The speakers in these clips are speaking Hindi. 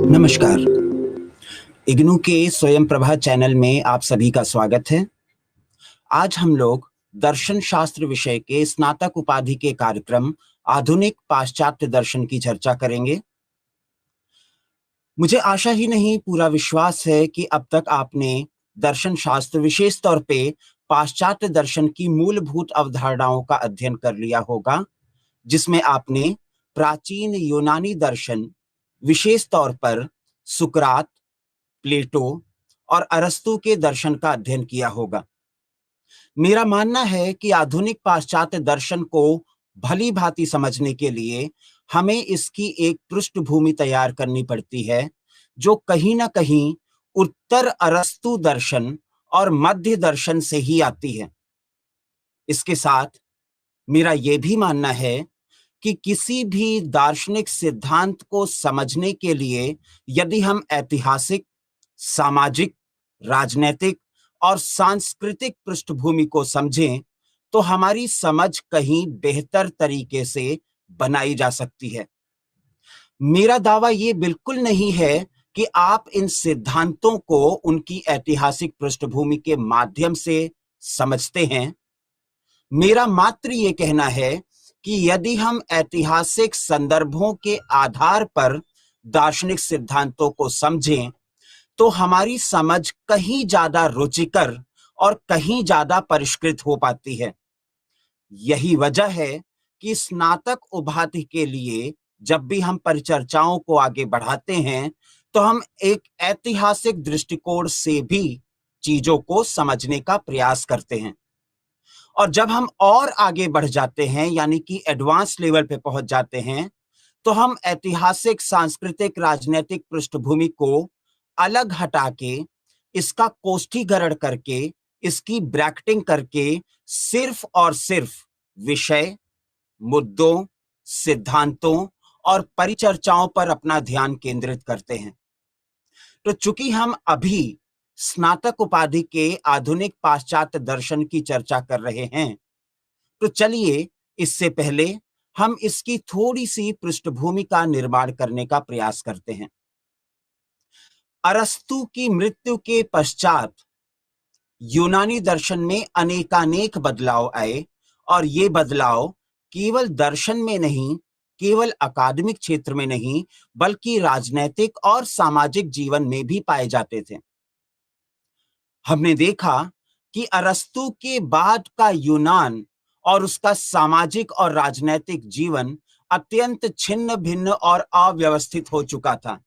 नमस्कार। इग्नू के स्वयं प्रभा चैनल में आप सभी का स्वागत है। आज हम लोग दर्शन शास्त्र विषय के स्नातक उपाधि के कार्यक्रम आधुनिक पाश्चात्य दर्शन की चर्चा करेंगे। मुझे आशा ही नहीं पूरा विश्वास है कि अब तक आपने दर्शन शास्त्र विशेष तौर पे पाश्चात्य दर्शन की मूलभूत अवधारणाओं का अध्ययन कर लिया होगा, जिसमें आपने प्राचीन यूनानी दर्शन विशेष तौर पर सुकरात, प्लेटो और अरस्तु के दर्शन का अध्ययन किया होगा। मेरा मानना है कि आधुनिक पाश्चात्य दर्शन को भली भांति समझने के लिए हमें इसकी एक पृष्ठभूमि तैयार करनी पड़ती है, जो कहीं ना कहीं उत्तर अरस्तु दर्शन और मध्य दर्शन से ही आती है। इसके साथ मेरा यह भी मानना है कि किसी भी दार्शनिक सिद्धांत को समझने के लिए यदि हम ऐतिहासिक, सामाजिक, राजनैतिक और सांस्कृतिक पृष्ठभूमि को समझें, तो हमारी समझ कहीं बेहतर तरीके से बनाई जा सकती है। मेरा दावा ये बिल्कुल नहीं है कि आप इन सिद्धांतों को उनकी ऐतिहासिक पृष्ठभूमि के माध्यम से समझते हैं। मेरा मात्र ये कहना है कि यदि हम ऐतिहासिक संदर्भों के आधार पर दार्शनिक सिद्धांतों को समझें, तो हमारी समझ कहीं ज्यादा रुचिकर और कहीं ज्यादा परिष्कृत हो पाती है। यही वजह है कि स्नातक उपाधि के लिए जब भी हम परिचर्चाओं को आगे बढ़ाते हैं, तो हम एक ऐतिहासिक दृष्टिकोण से भी चीजों को समझने का प्रयास करते हैं। और जब हम और आगे बढ़ जाते हैं, यानी कि एडवांस लेवल पे पहुंच जाते हैं, तो हम ऐतिहासिक, सांस्कृतिक, राजनीतिक पृष्ठभूमि को अलग हटा के, इसका कोष्ठीकरण करके, इसकी ब्रैकेटिंग करके सिर्फ और सिर्फ विषय, मुद्दों, सिद्धांतों और परिचर्चाओं पर अपना ध्यान केंद्रित करते हैं। तो चूंकि हम अभी स्नातक उपाधि के आधुनिक पाश्चात्य दर्शन की चर्चा कर रहे हैं, तो चलिए इससे पहले हम इसकी थोड़ी सी पृष्ठभूमि का निर्माण करने का प्रयास करते हैं। अरस्तु की मृत्यु के पश्चात यूनानी दर्शन में अनेकानेक बदलाव आए, और ये बदलाव केवल दर्शन में नहीं, केवल अकादमिक क्षेत्र में नहीं, बल्कि राजनैतिक और सामाजिक जीवन में भी पाए जाते थे। हमने देखा कि अरस्तु के बाद का यूनान और उसका सामाजिक और राजनैतिक जीवन अत्यंत छिन्न भिन्न और अव्यवस्थित हो चुका था।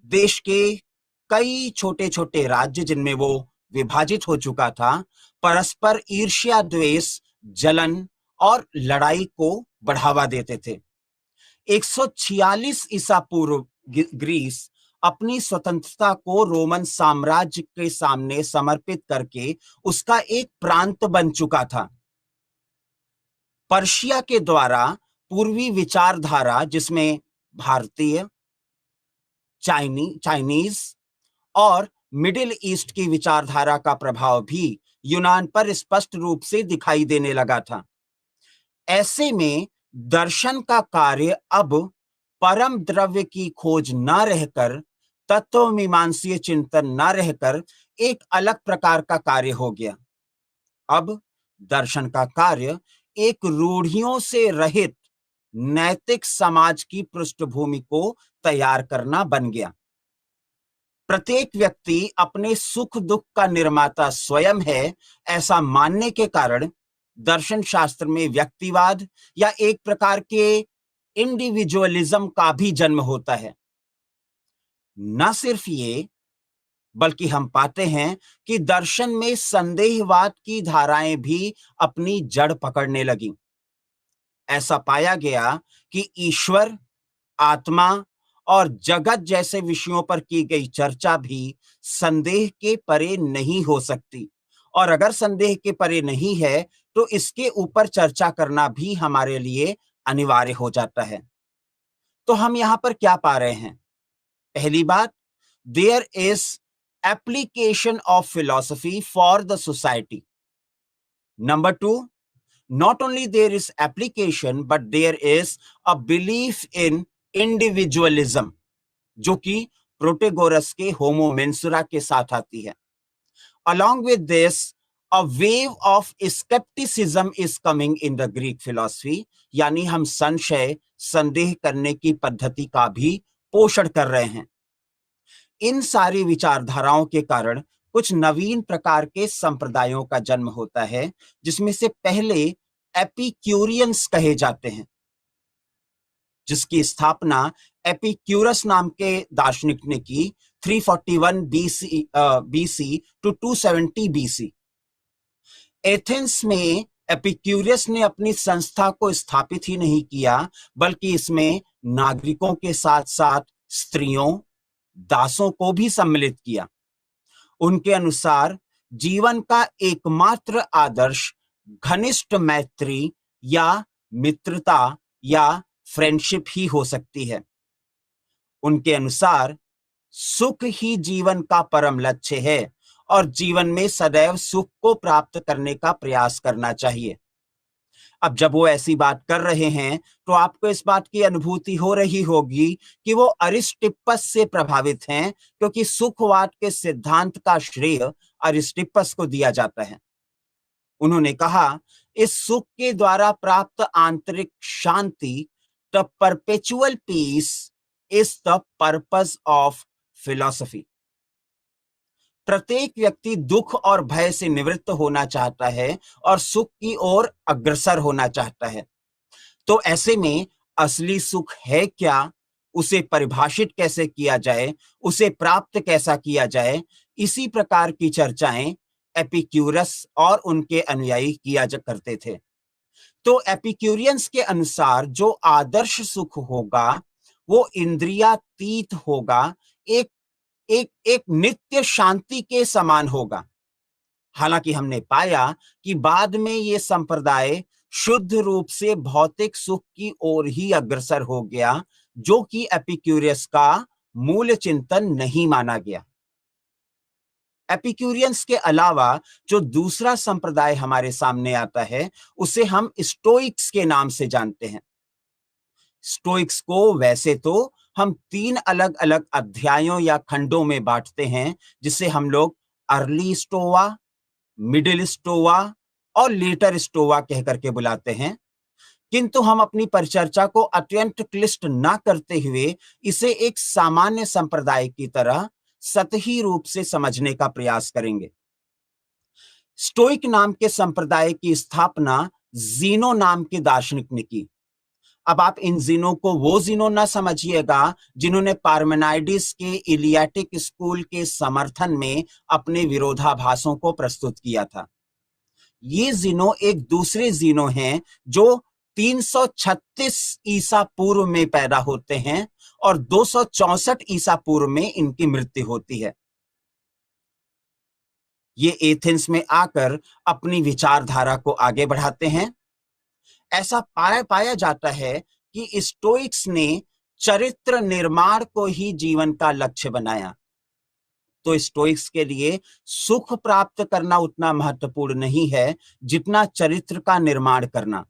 देश के कई छोटे छोटे राज्य जिनमें वो विभाजित हो चुका था, परस्पर ईर्ष्या, द्वेष, जलन और लड़ाई को बढ़ावा देते थे। 146 ईसा पूर्व ग्रीस अपनी स्वतंत्रता को रोमन साम्राज्य के सामने समर्पित करके उसका एक प्रांत बन चुका था। पर्शिया के द्वारा पूर्वी विचारधारा, जिसमें भारतीय, चाइनीज और मिडिल ईस्ट की विचारधारा का प्रभाव भी यूनान पर स्पष्ट रूप से दिखाई देने लगा था। ऐसे में दर्शन का कार्य अब परम द्रव्य की खोज न रहकर, तत्वमीमांसीय चिंतन न रहकर, एक अलग प्रकार का कार्य हो गया। अब दर्शन का कार्य एक रूढ़ियों से रहित नैतिक समाज की पृष्ठभूमि को तैयार करना बन गया। प्रत्येक व्यक्ति अपने सुख दुख का निर्माता स्वयं है, ऐसा मानने के कारण दर्शन शास्त्र में व्यक्तिवाद या एक प्रकार के इंडिविजुअलिज्म का भी जन्म होता है। न सिर्फ ये, बल्कि हम पाते हैं कि दर्शन में संदेहवाद की धाराएं भी अपनी जड़ पकड़ने लगी। ऐसा पाया गया कि ईश्वर, आत्मा और जगत जैसे विषयों पर की गई चर्चा भी संदेह के परे नहीं हो सकती, और अगर संदेह के परे नहीं है, तो इसके ऊपर चर्चा करना भी हमारे लिए अनिवार्य हो जाता है। तो हम यहां पर क्या पा रहे हैं? पहली बात, there is application of philosophy for the society. Number two, not only there is application, but there is a belief in individualism, जो कि प्रोटेगोरस के होमो मेंसुरा के साथ आती है। Along with this, a wave of skepticism is coming in the Greek philosophy, यानी हम संशय, संदेह करने की पद्धति का भी पोषण कर रहे हैं। इन सारी विचारधाराओं के कारण कुछ नवीन प्रकार के संप्रदायों का जन्म होता है, जिसमें से पहले एपिक्यूरियंस कहे जाते हैं, जिसकी स्थापना एपिक्यूरस नाम के दार्शनिक ने की 341 BC टू 270 BC। एथेंस में एपिक्यूरियस ने अपनी संस्था को स्थापित ही नहीं किया, बल्कि इसमें नागरिकों के साथ साथ स्त्रियों, दासों को भी सम्मिलित किया। उनके अनुसार जीवन का एकमात्र आदर्श घनिष्ठ मैत्री या मित्रता या फ्रेंडशिप ही हो सकती है। उनके अनुसार सुख ही जीवन का परम लक्ष्य है और जीवन में सदैव सुख को प्राप्त करने का प्रयास करना चाहिए। अब जब वो ऐसी बात कर रहे हैं तो आपको इस बात की अनुभूति हो रही होगी कि वो अरिस्टिपस से प्रभावित हैं, क्योंकि सुखवाद के सिद्धांत का श्रेय अरिस्टिपस को दिया जाता है। उन्होंने कहा, इस सुख के द्वारा प्राप्त आंतरिक शांति, the perpetual peace is the purpose of philosophy. प्रत्येक व्यक्ति दुख और भय से निवृत्त होना चाहता है और सुख की ओर अग्रसर होना चाहता है। तो ऐसे में असली सुख है क्या, उसे परिभाषित कैसे किया जाए, उसे प्राप्त कैसा किया जाए, इसी प्रकार की चर्चाएं एपिक्यूरस और उनके अनुयायी किया करते थे। तो एपिक्यूरियंस के अनुसार जो आदर्श सुख होगा वो इंद्रियातीत होगा, एक नित्य शांति के समान होगा। हालांकि हमने पाया कि बाद में ये संप्रदाय शुद्ध रूप से भौतिक सुख की ओर ही अग्रसर हो गया, जो कि एपिक्यूरियस का मूल चिंतन नहीं माना गया। एपिक्यूरियंस के अलावा जो दूसरा संप्रदाय हमारे सामने आता है, उसे हम स्टोइक्स के नाम से जानते हैं। स्टोइक्स को वैसे तो हम 3 अलग अलग अध्यायों या खंडों में बांटते हैं, जिसे हम लोग अर्ली स्टोवा, मिडिल स्टोवा और लेटर स्टोवा कह करके बुलाते हैं, किंतु हम अपनी परिचर्चा को अत्यंत क्लिष्ट ना करते हुए इसे एक सामान्य संप्रदाय की तरह सतही रूप से समझने का प्रयास करेंगे। स्टोइक नाम के संप्रदाय की स्थापना जीनो नाम के दार्शनिक ने की। अब आप इन जीनों को वो जीनो ना समझिएगा जिन्होंने पार्मेनाइडिस के इलियाटिक स्कूल के समर्थन में अपने विरोधाभासों को प्रस्तुत किया था। ये जीनो एक दूसरे जीनो हैं जो 336 ईसा पूर्व में पैदा होते हैं और 264 ईसा पूर्व में इनकी मृत्यु होती है। ये एथेंस में आकर अपनी विचारधारा को आगे बढ़ाते हैं। ऐसा पाया जाता है कि स्टोइक्स ने चरित्र निर्माण को ही जीवन का लक्ष्य बनाया। तो स्टोइक्स के लिए सुख प्राप्त करना उतना महत्वपूर्ण नहीं है जितना चरित्र का निर्माण करना,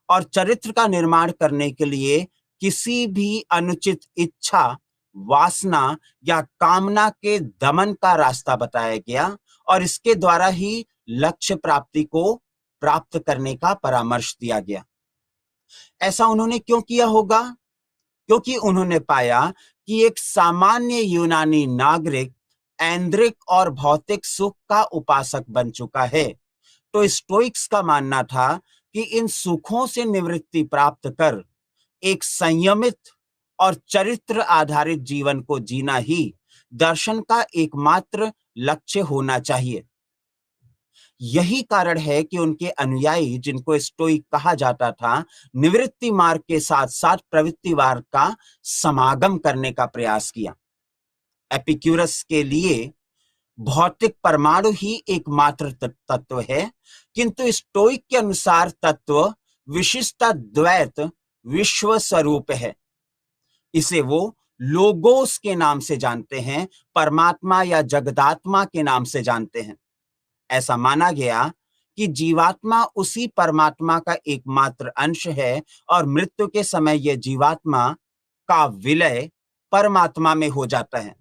और चरित्र का निर्माण करने के लिए किसी भी अनुचित इच्छा, वासना या कामना के दमन का रास्ता बताया गया और इसके द्वारा ही लक्ष्य प्राप्ति को प्राप्त करने का परामर्श दिया गया। ऐसा उन्होंने क्यों किया होगा? क्योंकि उन्होंने पाया कि एक सामान्य यूनानी नागरिक ऐन्द्रिक और भौतिक सुख का उपासक बन चुका है। तो स्टोइक्स का मानना था कि इन सुखों से निवृत्ति प्राप्त कर एक संयमित और चरित्र आधारित जीवन को जीना ही दर्शन का एकमात्र लक्ष्य होना चाहिए। यही कारण है कि उनके अनुयायी, जिनको स्टोइक कहा जाता था, निवृत्ति मार्ग के साथ साथ प्रवृत्ति मार्ग का समागम करने का प्रयास किया। एपिक्यूरस के लिए भौतिक परमाणु ही एकमात्र तत्व है, किंतु स्टोइक के अनुसार तत्व विशिष्ट द्वैत विश्व स्वरूप है। इसे वो लोगोस के नाम से जानते हैं, परमात्मा या जगदात्मा के नाम से जानते हैं। ऐसा माना गया कि जीवात्मा उसी परमात्मा का एकमात्र अंश है और मृत्यु के समय यह जीवात्मा का विलय परमात्मा में हो जाता है।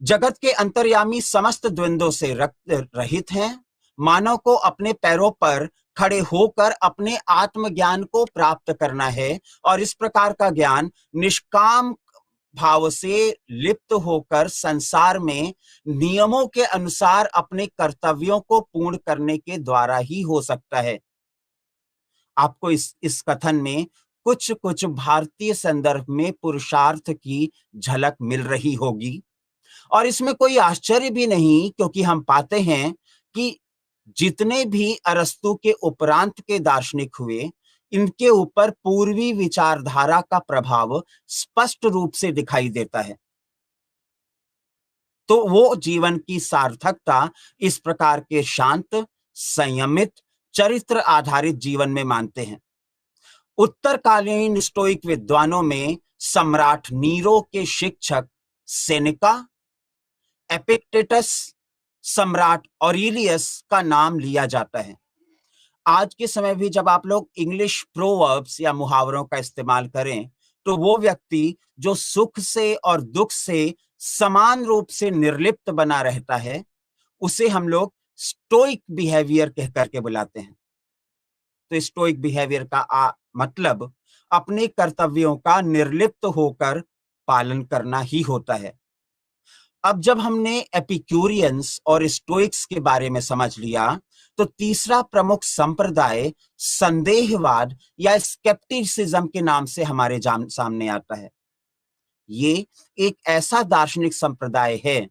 जगत के अंतर्यामी समस्त द्वंद्वों से रहित हैं। मानव को अपने पैरों पर खड़े होकर अपने आत्मज्ञान को प्राप्त करना है और इस प्रकार का ज्ञान निष्काम भाव से लिप्त होकर संसार में नियमों के अनुसार अपने कर्तव्यों को पूर्ण करने के द्वारा ही हो सकता है। आपको इस कथन में कुछ कुछ भारतीय संदर्भ में पुरुषार्थ की झलक मिल रही होगी और इसमें कोई आश्चर्य भी नहीं, क्योंकि हम पाते हैं कि जितने भी अरस्तु के उपरांत के दार्शनिक हुए, इनके ऊपर पूर्वी विचारधारा का प्रभाव स्पष्ट रूप से दिखाई देता है। तो वो जीवन की सार्थकता इस प्रकार के शांत, संयमित, चरित्र आधारित जीवन में मानते हैं। उत्तरकालीन स्टोइक विद्वानों में सम्राट नीरो के शिक्षक सेनेका, एपिक्टेटस, सम्राट ऑरेलियस का नाम लिया जाता है। आज के समय भी जब आप लोग इंग्लिश प्रोवर्ब्स या मुहावरों का इस्तेमाल करें, तो वो व्यक्ति जो सुख से और दुख से समान रूप से निर्लिप्त बना रहता है, उसे हम लोग स्टोइक बिहेवियर कह करके बुलाते हैं। तो स्टोइक बिहेवियर का मतलब अपने कर्तव्यों का निर्लिप्त होकर पालन करना ही होता है। अब जब हमने एपिक्यूरियंस और स्टोइक्स के बारे में समझ लिया, तो तीसरा प्रमुख संप्रदाय संदेहवाद या स्केप्टिसिज्म के नाम से हमारे सामने आता है। ये एक ऐसा दार्शनिक संप्रदाय है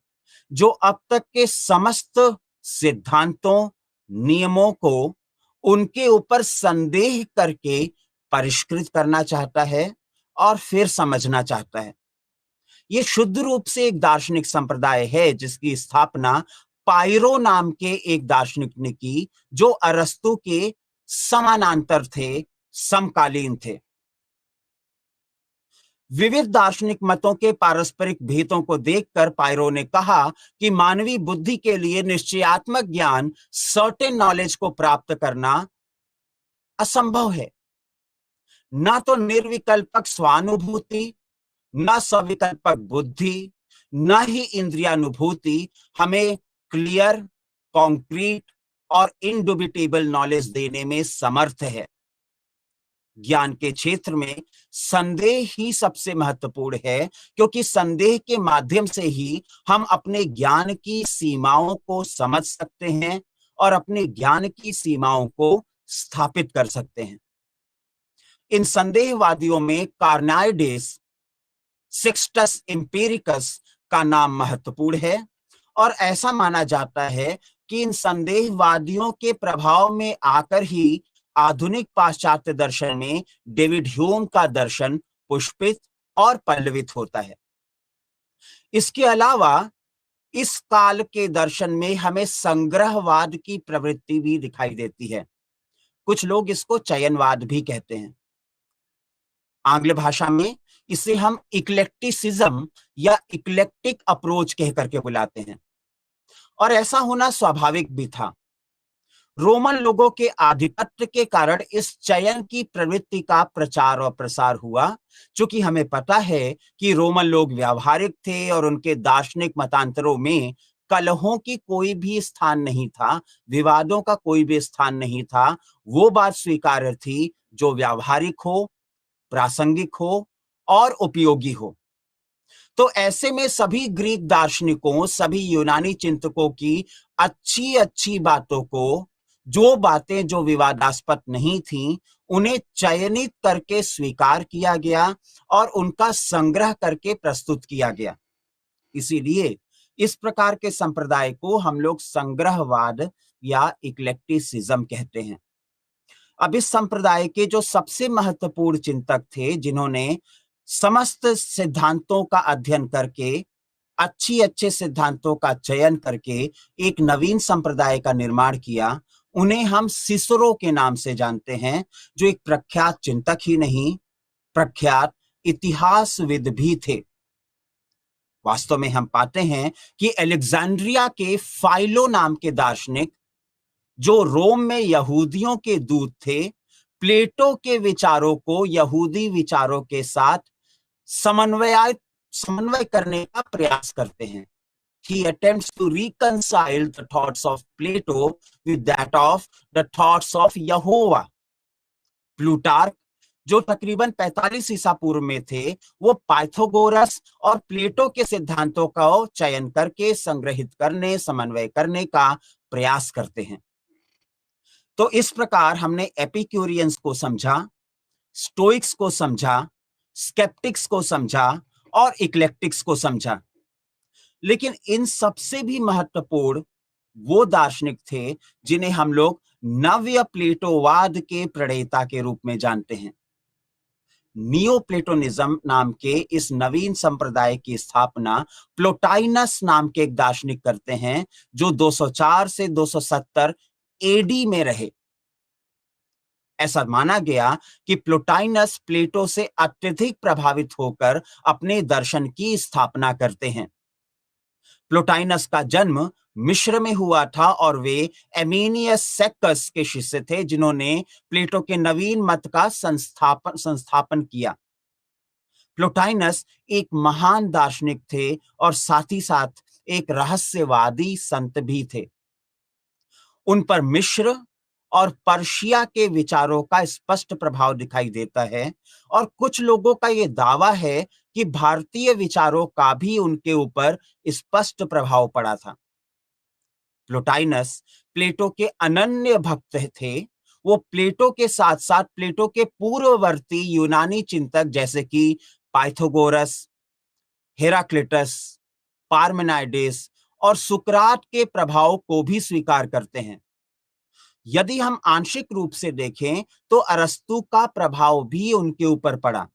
जो अब तक के समस्त सिद्धांतों, नियमों को उनके ऊपर संदेह करके परिष्कृत करना चाहता है और फिर समझना चाहता है। ये शुद्ध रूप से एक दार्शनिक संप्रदाय है जिसकी स्थापना पायरो नाम के एक दार्शनिक ने की, जो अरस्तु के समानांतर थे, समकालीन थे। विविध दार्शनिक मतों के पारस्परिक भेदों को देखकर पायरो ने कहा कि मानवीय बुद्धि के लिए निश्चयात्मक ज्ञान, सर्टेन नॉलेज को प्राप्त करना असंभव है। ना तो निर्विकल्पक स्वानुभूति, न सविकल्पक बुद्धि, न ही इंद्रियानुभूति हमें क्लियर, कॉन्क्रीट और इंडुबिटेबल नॉलेज देने में समर्थ है। ज्ञान के क्षेत्र में संदेह ही सबसे महत्वपूर्ण है, क्योंकि संदेह के माध्यम से ही हम अपने ज्ञान की सीमाओं को समझ सकते हैं और अपने ज्ञान की सीमाओं को स्थापित कर सकते हैं। इन संदेहवादियों में कार्नाइडेस, सिक्स्टस एम्पिरिकस का नाम महत्वपूर्ण है और ऐसा माना जाता है कि इन संदेहवादियों के प्रभाव में आकर ही आधुनिक पाश्चात्य दर्शन में डेविड ह्यूम का दर्शन पुष्पित और पल्लवित होता है। इसके अलावा इस काल के दर्शन में हमें संग्रहवाद की प्रवृत्ति भी दिखाई देती है। कुछ लोग इसको चयनवाद भी कहते हैं। आंग्ल भाषा में इसे हम इक्लेक्टिसिज्म या इक्लेक्टिक अप्रोच कह करके बुलाते हैं और ऐसा होना स्वाभाविक भी था। रोमन लोगों के आधिपत्य के कारण इस चयन की प्रवृत्ति का प्रचार और प्रसार हुआ। चूंकि हमें पता है कि रोमन लोग व्यावहारिक थे और उनके दार्शनिक मतांतरों में कलहों की कोई भी स्थान नहीं था, विवादों का कोई भी स्थान नहीं था। वो बात स्वीकार्य थी जो व्यावहारिक हो, प्रासंगिक हो और उपयोगी हो। तो ऐसे में सभी ग्रीक दार्शनिकों, सभी यूनानी चिंतकों की अच्छी अच्छी बातों को, जो बातें जो विवादास्पद नहीं थीं, उन्हें चयनित करके स्वीकार किया गया और उनका संग्रह करके प्रस्तुत किया गया। इसीलिए इस प्रकार के संप्रदाय को हम लोग संग्रहवाद या इक्लेक्टिसिज्म कहते हैं। अब इस संप्रदाय के जो सबसे महत्वपूर्ण चिंतक थे, जिन्होंने समस्त सिद्धांतों का अध्ययन करके अच्छे सिद्धांतों का चयन करके एक नवीन संप्रदाय का निर्माण किया, उन्हें हम सिसरो के नाम से जानते हैं, जो एक प्रख्यात चिंतक ही नहीं, प्रख्यात इतिहासविद भी थे। वास्तव में हम पाते हैं कि अलेक्जेंड्रिया के फाइलो नाम के दार्शनिक, जो रोम में यहूदियों के दूत थे, प्लेटो के विचारों को यहूदी विचारों के साथ समन्वयित समन्वय करने का प्रयास करते हैं। He attempts to reconcile the thoughts of Plato with that of the thoughts of Yehovah. Plutarch, जो तकरीबन 45 ईसा पूर्व में थे, वो पाइथागोरस और प्लेटो के सिद्धांतों का चयन करके संग्रहित करने, समन्वय करने का प्रयास करते हैं। तो इस प्रकार हमने एपिक्यूरियंस को समझा, स्टोइक्स को समझा, स्केप्टिक्स को समझा और इक्लेक्टिक्स को समझा। लेकिन इन सबसे भी महत्वपूर्ण वो दार्शनिक थे जिन्हें हम लोग नव्य प्लेटोवाद के प्रणेता के रूप में जानते हैं। नियो प्लेटोनिज्म नाम के इस नवीन संप्रदाय की स्थापना प्लोटाइनस नाम के एक दार्शनिक करते हैं, जो 204 से 270 एडी में रहे। ऐसा माना गया कि प्लोटाइनस प्लेटो से अत्यधिक प्रभावित होकर अपने दर्शन की स्थापना करते हैं। प्लोटाइनस का जन्म मिस्र में हुआ था और वे एमिनियस सेक्कस के शिष्य थे, जिन्होंने प्लेटो के नवीन मत का संस्थापन किया। प्लोटाइनस एक महान दार्शनिक थे और साथ ही साथ एक रहस्यवादी संत भी थे। उन पर मिस्र और पर्शिया के विचारों का स्पष्ट प्रभाव दिखाई देता है और कुछ लोगों का यह दावा है कि भारतीय विचारों का भी उनके ऊपर स्पष्ट प्रभाव पड़ा था। प्लोटाइनस प्लेटो के अनन्य भक्त थे। वो प्लेटो के साथ साथ प्लेटो के पूर्ववर्ती यूनानी चिंतक जैसे कि पाइथागोरस, हेराक्लिटस, पार्मेनाइडेस और सुकरात के प्रभाव को भी स्वीकार करते हैं। यदि हम आंशिक रूप से देखें तो अरस्तु का प्रभाव भी उनके ऊपर पड़ा।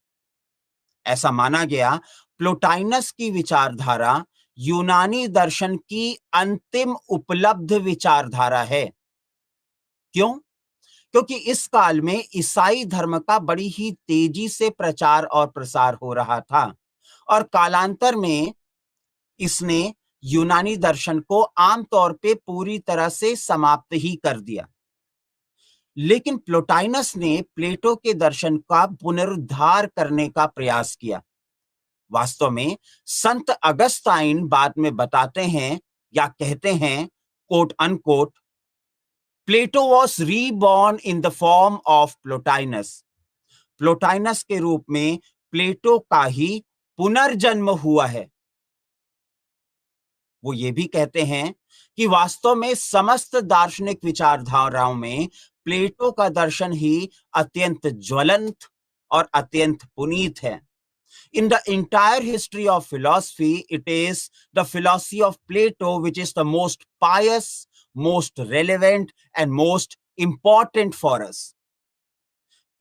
ऐसा माना गया प्लोटाइनस की विचारधारा यूनानी दर्शन की अंतिम उपलब्ध विचारधारा है। क्यों? क्योंकि इस काल में ईसाई धर्म का बड़ी ही तेजी से प्रचार और प्रसार हो रहा था और कालांतर में इसने यूनानी दर्शन को आमतौर पे पूरी तरह से समाप्त ही कर दिया। लेकिन प्लोटाइनस ने प्लेटो के दर्शन का पुनरुद्धार करने का प्रयास किया। वास्तव में संत अगस्ताइन बाद में बताते हैं या कहते हैं, quote unquote, Plato was reborn in the form of Plotinus. Plotinus के रूप में प्लेटो का ही पुनर्जन्म हुआ है। वो ये भी कहते हैं कि वास्तव में समस्त दार्शनिक विचारधाराओं में प्लेटो का दर्शन ही अत्यंत ज्वलंत और अत्यंत पुनीत है। In the entire history of philosophy, it is the philosophy of Plato which is the most pious, most relevant, and most important for us.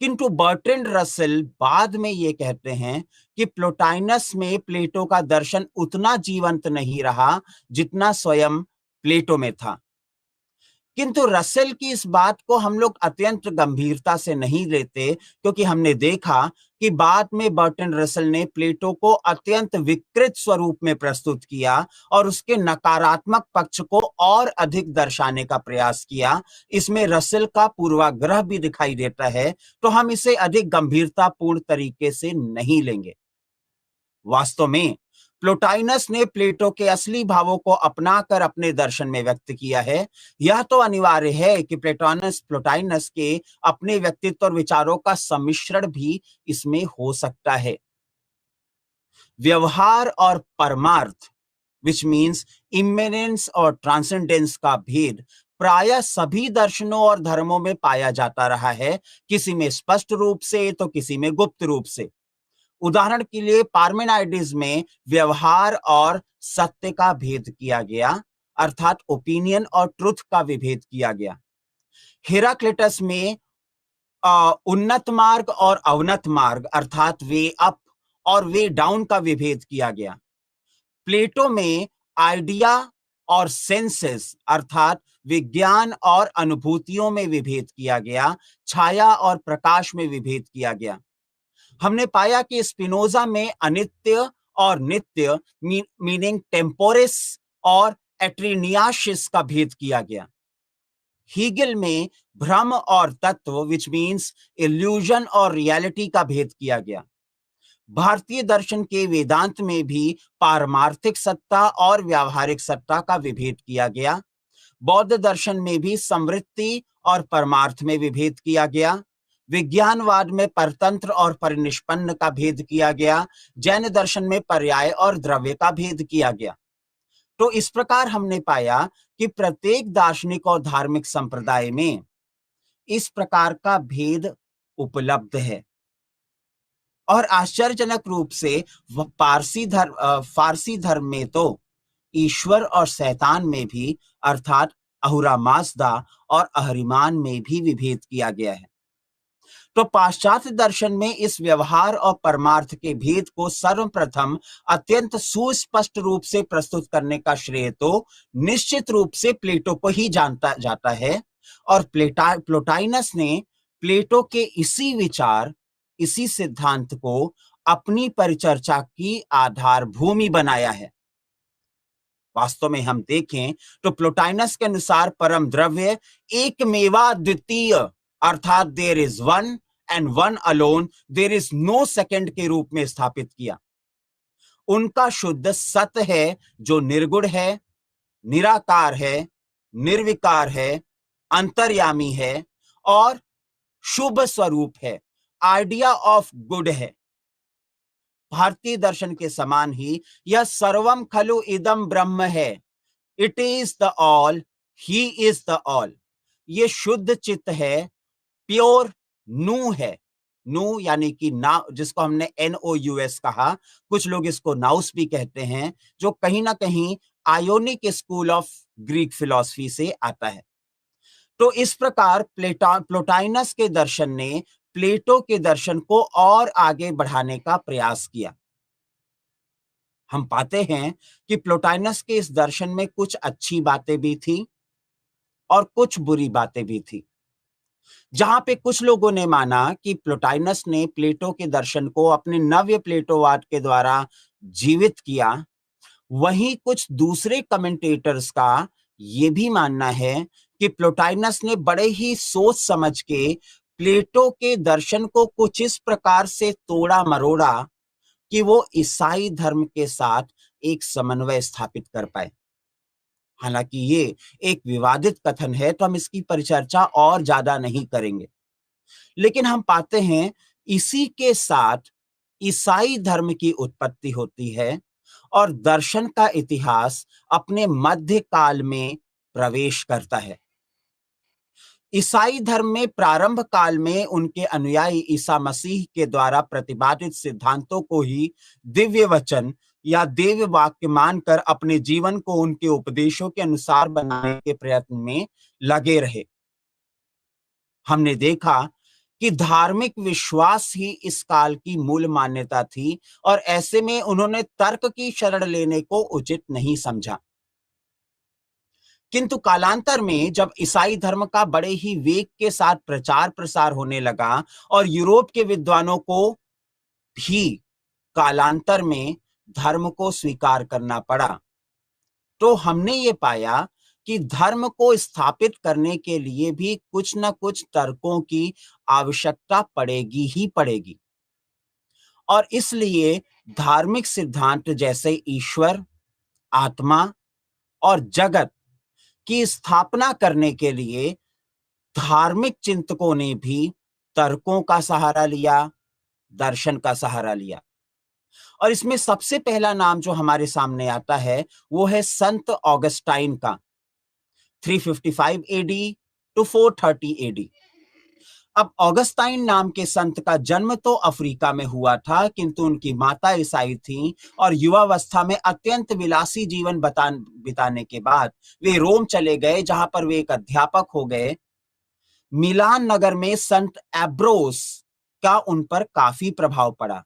किंतु बर्ट्रैंड रसेल बाद में ये कहते हैं कि प्लोटाइनस में प्लेटो का दर्शन उतना जीवंत नहीं रहा जितना स्वयं प्लेटो में था। किंतु रसेल की इस बात को हम लोग अत्यंत गंभीरता से नहीं लेते, क्योंकि हमने देखा कि बाद में बर्ट्रैंड रसेल ने प्लेटो को अत्यंत विकृत स्वरूप में प्रस्तुत किया और उसके नकारात्मक पक्ष को और अधिक दर्शाने का प्रयास किया। इसमें रसेल का पूर्वाग्रह भी दिखाई देता है, तो हम इसे अधिक गंभीरतापूर्ण तरीके से नहीं लेंगे। वास्तव में प्लोटाइनस ने प्लेटो के असली भावों को अपनाकर अपने दर्शन में व्यक्त किया है। यह तो अनिवार्य है कि प्लोटाइनस के अपने व्यक्तित्व और विचारों का सम्मिश्रण भी इसमें हो सकता है। व्यवहार और परमार्थ, विच मीन्स इम्मेनेंस और ट्रांसेंडेंस का भेद प्रायः सभी दर्शनों और धर्मों में पाया जाता रहा है, किसी में स्पष्ट रूप से तो किसी में गुप्त रूप से। उदाहरण के लिए पार्मेनाइडिस में व्यवहार और सत्य का भेद किया गया, अर्थात ओपिनियन और ट्रुथ का विभेद किया गया। हेराक्लिटस में उन्नत मार्ग और अवनत मार्ग, अर्थात वे अप और वे डाउन का विभेद किया गया। प्लेटो में आइडिया और सेंसेस, अर्थात विज्ञान और अनुभूतियों में विभेद किया गया। छाया और प्रकाश में विभेद किया गया। हमने पाया कि स्पिनोजा में अनित्य और नित्य, मीनिंग टेम्पोरिस और एट्रिनियासिस का भेद किया गया। हीगल में भ्रम और तत्व, विच मीन्स इल्यूजन और रियलिटी का भेद किया गया। भारतीय दर्शन के वेदांत में भी पारमार्थिक सत्ता और व्यावहारिक सत्ता का विभेद किया गया। बौद्ध दर्शन में भी समवृत्ति और परमार्थ में विभेद किया गया। विज्ञानवाद में परतंत्र और परिनिष्पन्न का भेद किया गया। जैन दर्शन में पर्याय और द्रव्य का भेद किया गया। तो इस प्रकार हमने पाया कि प्रत्येक दार्शनिक और धार्मिक संप्रदाय में इस प्रकार का भेद उपलब्ध है। और आश्चर्यजनक रूप से फारसी धर्म में तो ईश्वर और शैतान में भी, अर्थात अहुरा माजदा और अहरिमान में भी विभेद किया गया है। तो पाश्चात्य दर्शन में इस व्यवहार और परमार्थ के भेद को सर्वप्रथम अत्यंत सुस्पष्ट रूप से प्रस्तुत करने का श्रेय तो निश्चित रूप से प्लेटो को ही जानता जाता है। और प्लोटाइनस ने प्लेटो के इसी विचार, इसी सिद्धांत को अपनी परिचर्चा की आधार भूमि बनाया है। वास्तव में हम देखें तो प्लोटाइनस के अनुसार परम द्रव्य एकमेवा द्वितीय, अर्थात there is one and one alone, there is no second के रूप में स्थापित किया। उनका शुद्ध सत्य है जो निर्गुण है, निराकार है, निर्विकार है, अंतर्यामी है और शुभ स्वरूप है, आइडिया ऑफ गुड है। भारतीय दर्शन के समान ही यह सर्वम खलु इदम ब्रह्म है, it is the all, he is the all. ये शुद्ध चित्त है, प्योर नू है। नू यानी कि ना, जिसको हमने NOUS कहा, कुछ लोग इसको नाउस भी कहते हैं, जो कहीं ना कहीं ionic school of Greek philosophy से आता है। तो इस प्रकार प्लोटाइनस के दर्शन ने प्लेटो के दर्शन को और आगे बढ़ाने का प्रयास किया। हम पाते हैं कि प्लोटाइनस के इस दर्शन में कुछ अच्छी बातें भी थी और कुछ बुरी बातें भी थी। जहां पे कुछ लोगों ने माना कि प्लोटाइनस ने प्लेटो के दर्शन को अपने नव्य प्लेटोवाद के द्वारा जीवित किया, वहीं कुछ दूसरे कमेंटेटर्स का यह भी मानना है कि प्लोटाइनस ने बड़े ही सोच समझ के प्लेटो के दर्शन को कुछ इस प्रकार से तोड़ा मरोड़ा कि वो ईसाई धर्म के साथ एक समन्वय स्थापित कर पाए। हालांकि ये एक विवादित कथन है, तो हम इसकी परिचर्चा और ज्यादा नहीं करेंगे। लेकिन हम पाते हैं इसी के साथ ईसाई धर्म की उत्पत्ति होती है और दर्शन का इतिहास अपने मध्य काल में प्रवेश करता है। ईसाई धर्म में प्रारंभ काल में उनके अनुयायी ईसा मसीह के द्वारा प्रतिपादित सिद्धांतों को ही दिव्य वचन या देव वाक्य मानकर अपने जीवन को उनके उपदेशों के अनुसार बनाने के प्रयत्न में लगे रहे। हमने देखा कि धार्मिक विश्वास ही इस काल की मूल मान्यता थी और ऐसे में उन्होंने तर्क की शरण लेने को उचित नहीं समझा। किंतु कालांतर में जब ईसाई धर्म का बड़े ही वेग के साथ प्रचार प्रसार होने लगा और यूरोप के विद्वानों को भी कालांतर में धर्म को स्वीकार करना पड़ा, तो हमने ये पाया कि धर्म को स्थापित करने के लिए भी कुछ न कुछ तर्कों की आवश्यकता पड़ेगी ही पड़ेगी। और इसलिए धार्मिक सिद्धांत जैसे ईश्वर, आत्मा और जगत की स्थापना करने के लिए धार्मिक चिंतकों ने भी तर्कों का सहारा लिया, दर्शन का सहारा लिया। और इसमें सबसे पहला नाम जो हमारे सामने आता है वो है संत ऑगस्टाइन का, 355 AD टू 430 AD। अब ऑगस्टाइन नाम के संत का जन्म तो अफ्रीका में हुआ था, किंतु उनकी माता ईसाई थीं और युवावस्था में अत्यंत विलासी जीवन बिताने के बाद वे रोम चले गए, जहां पर वे एक अध्यापक हो गए। मिलान नगर में संत एब्रोस का उन पर काफी प्रभाव पड़ा।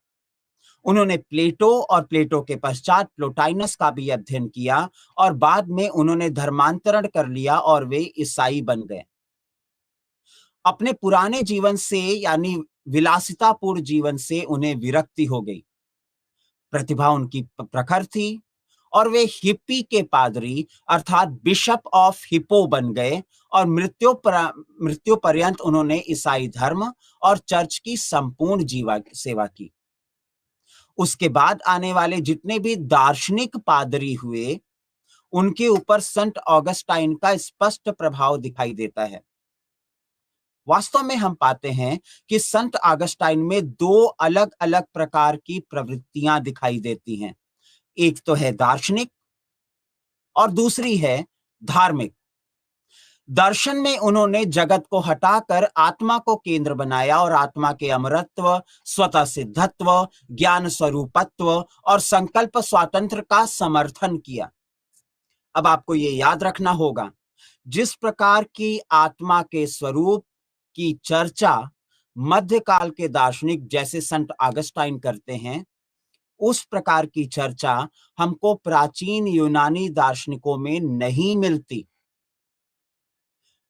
उन्होंने प्लेटो और प्लेटो के पश्चात प्लोटाइनस का भी अध्ययन किया और बाद में उन्होंने धर्मांतरण कर लिया और वे ईसाई बन गए। अपने पुराने जीवन से यानी विलासितापूर्ण जीवन से उन्हें विरक्ति हो गई। प्रतिभा उनकी प्रखर थी और वे हिप्पी के पादरी अर्थात बिशप ऑफ हिप्पो बन गए और मृत्यु पर्यंत उन्होंने ईसाई धर्म और चर्च की संपूर्ण सेवा की। उसके बाद आने वाले जितने भी दार्शनिक पादरी हुए, उनके ऊपर संत ऑगस्टाइन का स्पष्ट प्रभाव दिखाई देता है। वास्तव में हम पाते हैं कि संत ऑगस्टाइन में दो अलग अलग प्रकार की प्रवृत्तियां दिखाई देती हैं। एक तो है दार्शनिक और दूसरी है धार्मिक। दर्शन में उन्होंने जगत को हटाकर आत्मा को केंद्र बनाया और आत्मा के अमरत्व, स्वतः सिद्धत्व, ज्ञान स्वरूपत्व और संकल्प स्वातंत्र का समर्थन किया। अब आपको ये याद रखना होगा, जिस प्रकार की आत्मा के स्वरूप की चर्चा मध्यकाल के दार्शनिक जैसे संत ऑगस्टाइन करते हैं, उस प्रकार की चर्चा हमको प्राचीन यूनानी दार्शनिकों में नहीं मिलती।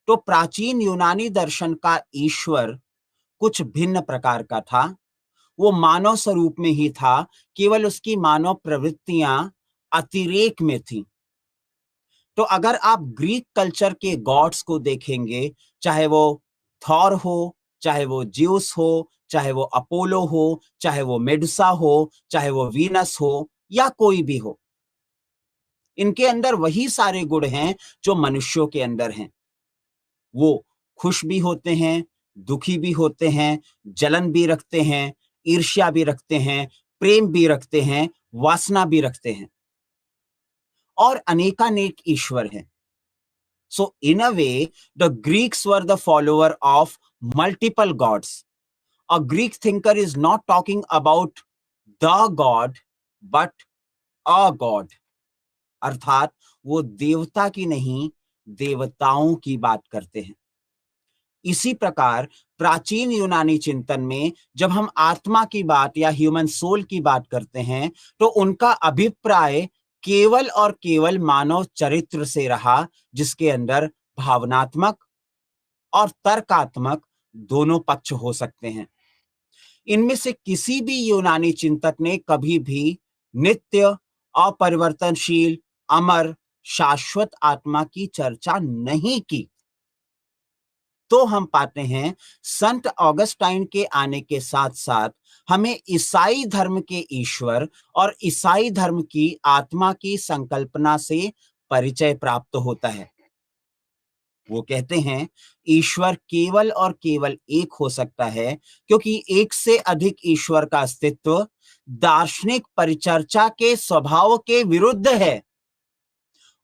तो प्राचीन यूनानी दर्शन का ईश्वर कुछ भिन्न प्रकार का था। वो मानव स्वरूप में ही था, केवल उसकी मानव प्रवृत्तियां अतिरेक में थी। तो अगर आप ग्रीक कल्चर के गॉड्स को देखेंगे, चाहे वो थॉर हो, चाहे वो ज्यूस हो, चाहे वो अपोलो हो, चाहे वो मेडुसा हो, चाहे वो वीनस हो या कोई भी हो, इनके अंदर वही सारे गुण हैं जो मनुष्यों के अंदर हैं। वो खुश भी होते हैं, दुखी भी होते हैं, जलन भी रखते हैं, ईर्ष्या भी रखते हैं, प्रेम भी रखते हैं, वासना भी रखते हैं और अनेकानेक ईश्वर हैं। So in a way, the Greeks were the follower of multiple gods. A Greek thinker is not talking about the God, but a God. अर्थात वो देवता की नहीं, देवताओं की बात करते हैं। इसी प्रकार प्राचीन यूनानी चिंतन में जब हम आत्मा की बात या ह्यूमन सोल की बात करते हैं, तो उनका अभिप्राय केवल और केवल मानव चरित्र से रहा, जिसके अंदर भावनात्मक और तर्कात्मक दोनों पक्ष हो सकते हैं। इनमें से किसी भी यूनानी चिंतक ने कभी भी नित्य, अपरिवर्तनशील, अमर, शाश्वत आत्मा की चर्चा नहीं की। तो हम पाते हैं संत ऑगस्टाइन के आने के साथ साथ हमें ईसाई धर्म के ईश्वर और ईसाई धर्म की आत्मा की संकल्पना से परिचय प्राप्त होता है। वो कहते हैं ईश्वर केवल और केवल एक हो सकता है, क्योंकि एक से अधिक ईश्वर का अस्तित्व दार्शनिक परिचर्चा के स्वभाव के विरुद्ध है।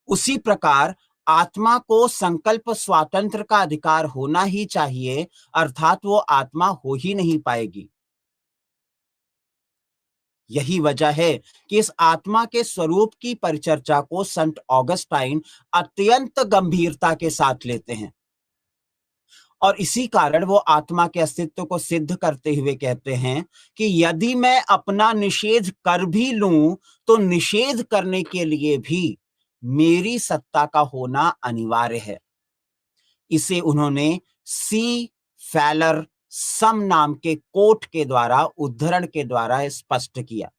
उसी प्रकार आत्मा को संकल्प स्वातंत्र का अधिकार होना ही चाहिए, अर्थात वो आत्मा हो ही नहीं पाएगी। यही वजह है कि इस आत्मा के स्वरूप की परिचर्चा को संत ऑगस्टाइन अत्यंत गंभीरता के साथ लेते हैं और इसी कारण वो आत्मा के अस्तित्व को सिद्ध करते हुए कहते हैं कि यदि मैं अपना निषेध कर भी लूं, तो निषेध करने के लिए भी मेरी सत्ता का होना अनिवार्य है। इसे उन्होंने सी फैलर सम नाम के कोट के द्वारा, उद्धरण के द्वारा स्पष्ट किया।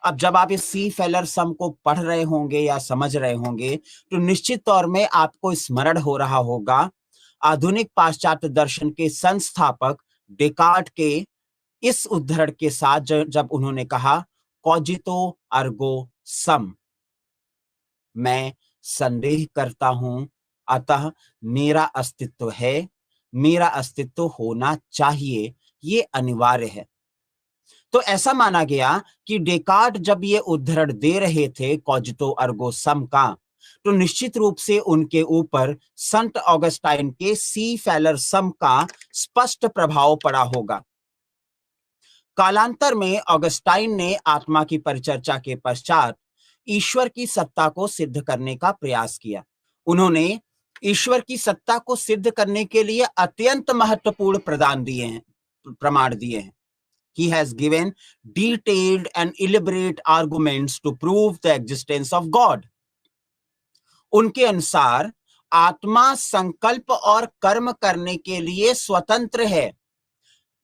अब जब आप इस सी फैलर सम को पढ़ रहे होंगे या समझ रहे होंगे, तो निश्चित तौर में आपको स्मरण हो रहा होगा आधुनिक पाश्चात्य दर्शन के संस्थापक डेकार्ट के इस उद्धरण के साथ, जब उन्होंने कहा कॉजितो अर्गो सम, मैं संदेह करता हूं, अतः मेरा अस्तित्व है, मेरा अस्तित्व होना चाहिए, ये अनिवार्य है। तो ऐसा माना गया कि डेकार्ट जब ये उद्धरण दे रहे थे कॉजितो अर्गो सम का, तो निश्चित रूप से उनके ऊपर संत ऑगस्टाइन के सी फैलर सम का स्पष्ट प्रभाव पड़ा होगा। कालांतर में ऑगस्टाइन ने आत्मा की परिचर्चा के पश्चात ईश्वर की सत्ता को सिद्ध करने का प्रयास किया। उन्होंने ईश्वर की सत्ता को सिद्ध करने के लिए अत्यंत महत्वपूर्ण प्रमाण दिए हैं। He has given detailed and elaborate arguments to prove the existence of God. उनके अनुसार आत्मा संकल्प और कर्म करने के लिए स्वतंत्र है।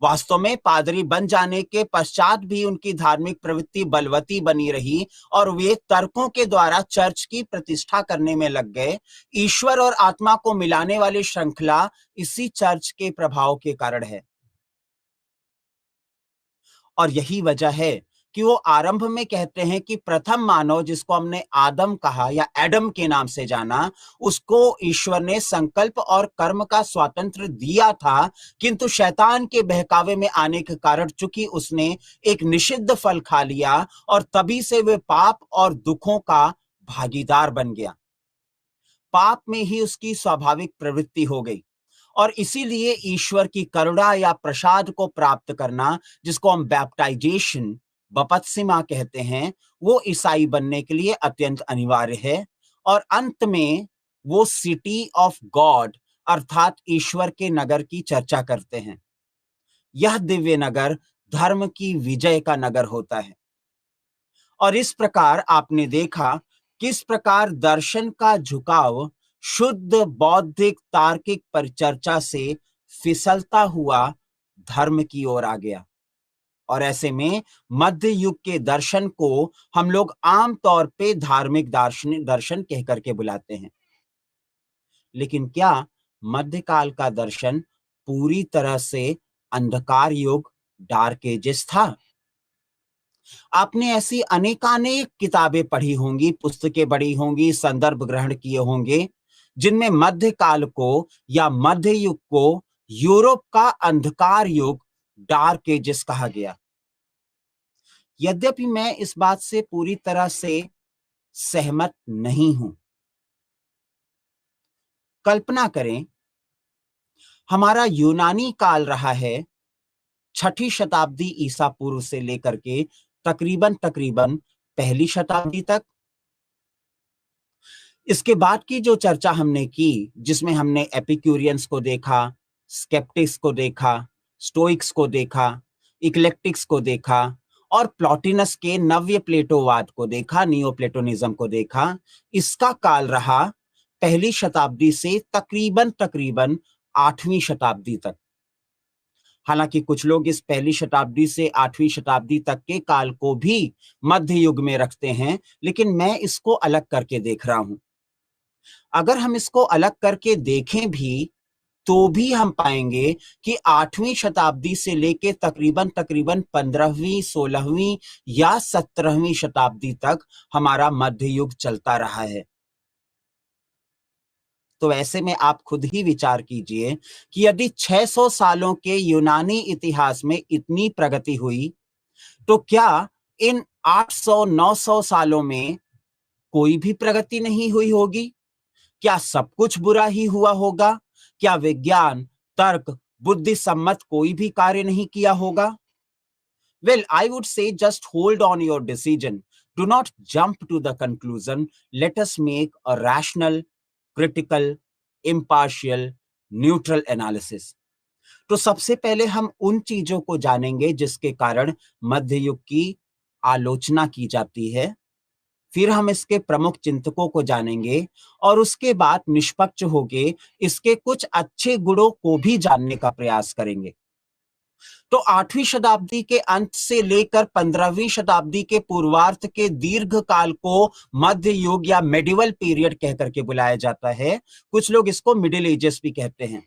वास्तव में पादरी बन जाने के पश्चात भी उनकी धार्मिक प्रवृत्ति बलवती बनी रही और वे तर्कों के द्वारा चर्च की प्रतिष्ठा करने में लग गए। ईश्वर और आत्मा को मिलाने वाली श्रृंखला इसी चर्च के प्रभाव के कारण है और यही वजह है कि वो आरंभ में कहते हैं कि प्रथम मानव, जिसको हमने आदम कहा या एडम के नाम से जाना, उसको ईश्वर ने संकल्प और कर्म का स्वातंत्र दिया था, किंतु शैतान के बहकावे में आने के कारण चूंकि उसने एक निषिद्ध फल खा लिया और तभी से वे पाप और दुखों का भागीदार बन गया। पाप में ही उसकी स्वाभाविक प्रवृत्ति हो गई और इसीलिए ईश्वर की करुणा या प्रसाद को प्राप्त करना, जिसको हम बैप्टाइजेशन, बपतिस्मा कहते हैं, वो ईसाई बनने के लिए अत्यंत अनिवार्य है। और अंत में वो सिटी ऑफ गॉड अर्थात ईश्वर के नगर की चर्चा करते हैं। यह दिव्य नगर धर्म की विजय का नगर होता है। और इस प्रकार आपने देखा किस प्रकार दर्शन का झुकाव शुद्ध बौद्धिक तार्किक परिचर्चा से फिसलता हुआ धर्म की ओर आ गया। और ऐसे में मध्य युग के दर्शन को हम लोग आमतौर पे धार्मिक दार्शनिक दर्शन कह करके बुलाते हैं। लेकिन क्या मध्यकाल का दर्शन पूरी तरह से अंधकार युग, डार्क एजेस था? आपने ऐसी अनेकानेक किताबें पढ़ी होंगी, पुस्तकें पढ़ी होंगी, संदर्भ ग्रहण किए होंगे, जिनमें मध्यकाल को या मध्य युग को यूरोप का अंधकार युग, डार्क एजेस कहा गया। यद्यपि मैं इस बात से पूरी तरह से सहमत नहीं हूं। कल्पना करें, हमारा यूनानी काल रहा है 6ठी शताब्दी ईसा पूर्व से लेकर के तकरीबन तकरीबन 1ली शताब्दी तक। इसके बाद की जो चर्चा हमने की, जिसमें हमने एपिक्यूरियंस को देखा, स्केप्टिक्स को देखा, स्टोइक्स को देखा, इक्लेक्टिक्स को देखा और प्लॉटिनस के नव्य प्लेटोवाद को देखा, नियो प्लेटोनिज्म को देखा, इसका काल रहा 1ली शताब्दी से तकरीबन तकरीबन 8वीं शताब्दी तक। हालांकि कुछ लोग इस 1ली शताब्दी से 8वीं शताब्दी तक के काल को भी मध्य युग में रखते हैं, लेकिन मैं इसको अलग करके देख रहा हूं। अगर हम इसको अलग करके देखें भी तो भी हम पाएंगे कि 8वीं शताब्दी से लेके तकरीबन तकरीबन 15वीं, 16वीं या 17वीं शताब्दी तक हमारा मध्य युग चलता रहा है। तो ऐसे में आप खुद ही विचार कीजिए कि यदि 600 सालों के यूनानी इतिहास में इतनी प्रगति हुई, तो क्या इन 800-900 सालों में कोई भी प्रगति नहीं हुई होगी? क्या सब कुछ बुरा ही हुआ होगा? क्या विज्ञान, तर्क, बुद्धि सम्मत कोई भी कार्य नहीं किया होगा? Well, I would say just hold on your decision. Do not jump to the conclusion. Let us make a rational, critical, impartial, neutral analysis. तो सबसे पहले हम उन चीजों को जानेंगे जिसके कारण मध्य युग की आलोचना की जाती है। फिर हम इसके प्रमुख चिंतकों को जानेंगे और उसके बाद निष्पक्ष होके इसके कुछ अच्छे गुणों को भी जानने का प्रयास करेंगे। तो 8वीं शताब्दी के अंत से लेकर 15वीं शताब्दी के पूर्वार्ध के दीर्घ काल को मध्य युग या मेडिवल पीरियड कह करके बुलाया जाता है। कुछ लोग इसको मिडिल एजेस भी कहते हैं।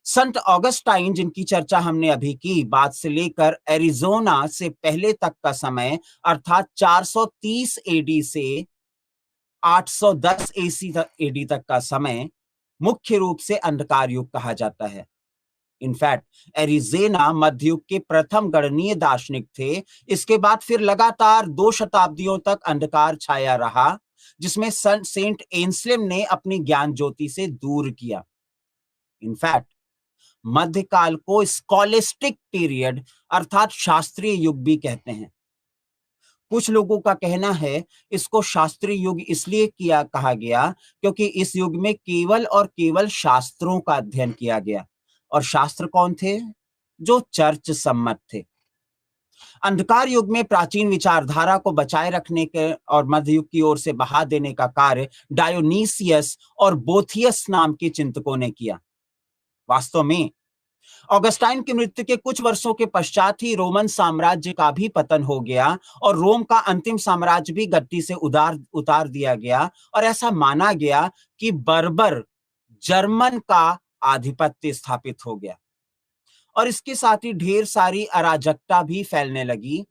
संत ऑगस्टाइन, जिनकी चर्चा हमने अभी की, बाद से लेकर एरिजोना से पहले तक का समय अर्थात 430 एडी से 810 एडी तक का समय मुख्य रूप से अंधकार युग कहा जाता है। इनफैक्ट एरिजेना मध्ययुग के प्रथम गणनीय दार्शनिक थे। इसके बाद फिर लगातार 2 शताब्दियों तक अंधकार छाया रहा, जिसमें सेंट एंसलेम ने अपनी ज्ञान ज्योति से दूर किया। इनफैक्ट मध्यकाल को स्कॉलिस्टिक पीरियड अर्थात शास्त्रीय युग भी कहते हैं। कुछ लोगों का कहना है इसको शास्त्रीय युग इसलिए कहा गया क्योंकि इस युग में केवल और केवल शास्त्रों का अध्ययन किया गया। और शास्त्र कौन थे? जो चर्च सम्मत थे। अंधकार युग में प्राचीन विचारधारा को बचाए रखने के और मध्य युग की ओर से बहा देने का कार्य डायोनीसियस और बोथियस नाम के चिंतकों ने किया। वास्तव में ऑगस्टाइन की मृत्यु के कुछ वर्षों के पश्चात ही रोमन साम्राज्य का भी पतन हो गया और रोम का अंतिम साम्राज्य भी गद्दी से उतार दिया गया और ऐसा माना गया कि बर्बर जर्मन का आधिपत्य स्थापित हो गया और इसके साथ ही ढेर सारी अराजकता भी फैलने लगी।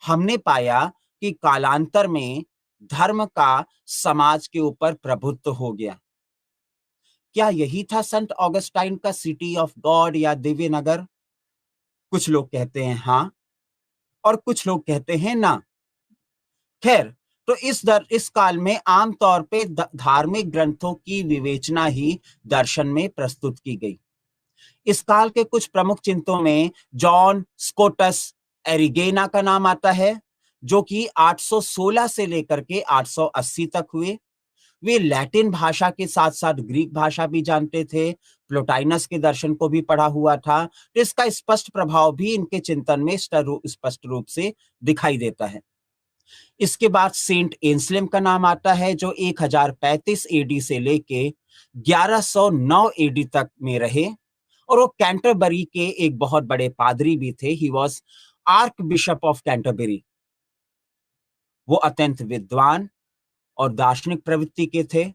हमने पाया कि कालांतर में धर्म का समाज के ऊपर प्रभुत्व हो गया। क्या यही था संत ऑगस्टाइन का सिटी ऑफ गॉड या दिव्य नगर? कुछ लोग कहते हैं हाँ, और कुछ लोग कहते हैं ना। खैर, तो इस काल में आमतौर पे धार्मिक ग्रंथों की विवेचना ही दर्शन में प्रस्तुत की गई। इस काल के कुछ प्रमुख चिंतकों में जॉन स्कॉटस एरिगेना का नाम आता है, जो कि 816 से लेकर के 880 तक हुए। वे लैटिन भाषा के साथ साथ ग्रीक भाषा भी जानते थे, प्लोटाइनस के दर्शन को भी पढ़ा हुआ था। तो इसका स्पष्ट प्रभाव भी इनके चिंतन में स्पष्ट रूप से दिखाई देता है। इसके बाद सेंट एंसलेम का नाम आता है, जो 1035 एडी से लेके 1109 एडी तक में रहे, और वो कैंटरबरी के एक बहुत बड़े पादरी भी थे। He was arc bishop of Canterbury. वो अत्यंत विद्वान और दार्शनिक प्रवृत्ति के थे,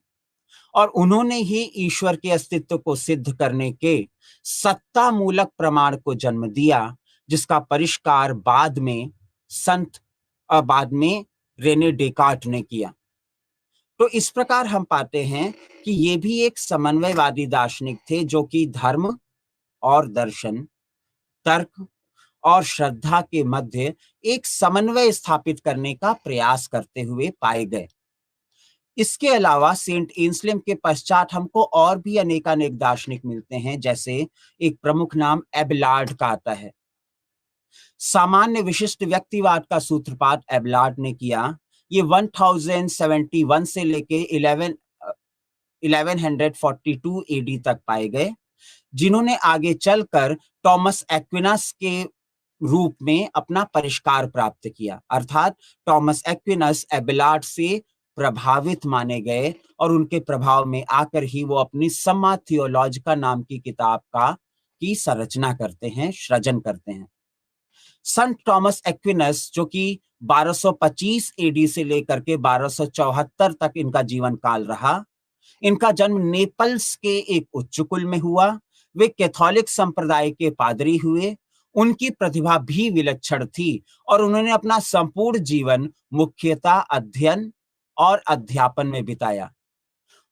और उन्होंने ही ईश्वर के अस्तित्व को सिद्ध करने के सत्ता मूलक प्रमाण को जन्म दिया, जिसका परिष्कार बाद में रेने डेकार्ट ने किया। तो इस प्रकार हम पाते हैं कि ये भी एक समन्वयवादी दार्शनिक थे, जो कि धर्म और दर्शन, तर्क और श्रद्धा के मध्य एक समन्वय स्थापित करने का प्रयास करते हुए पाए गए। इसके अलावा सेंट एंसलेम के पश्चात हमको और भी अनेकानेक दार्शनिक मिलते हैं, जैसे एक प्रमुख नाम एबेलार्ड का आता है। सामान्य विशिष्ट व्यक्तिवाद का सूत्रपात एबेलार्ड ने किया। ये 1071 से लेके 1142 एडी तक पाए गए, जिन्होंने आगे चलकर टॉमस एक्विनस के रूप में अपना परिष्कार प्राप्त किया। अर्थात टॉमस एक्विनस एबेलार्ड से प्रभावित माने गए, और उनके प्रभाव में आकर ही वो अपनी सम्मा थियोलॉजिका नाम की किताब की संरचना करते हैं, सृजन करते हैं। संत टॉमस एक्विनस, जो कि 1225 एडी से लेकर के 1274 तक इनका जीवन काल रहा। इनका जन्म नेपल्स के एक उच्च कुल में हुआ। वे कैथोलिक संप्रदाय के पादरी हुए। उनकी प्रतिभा भी विलक्षण थी, और उन्होंने अपना संपूर्ण जीवन मुख्यतः अध्ययन और अध्यापन में बिताया।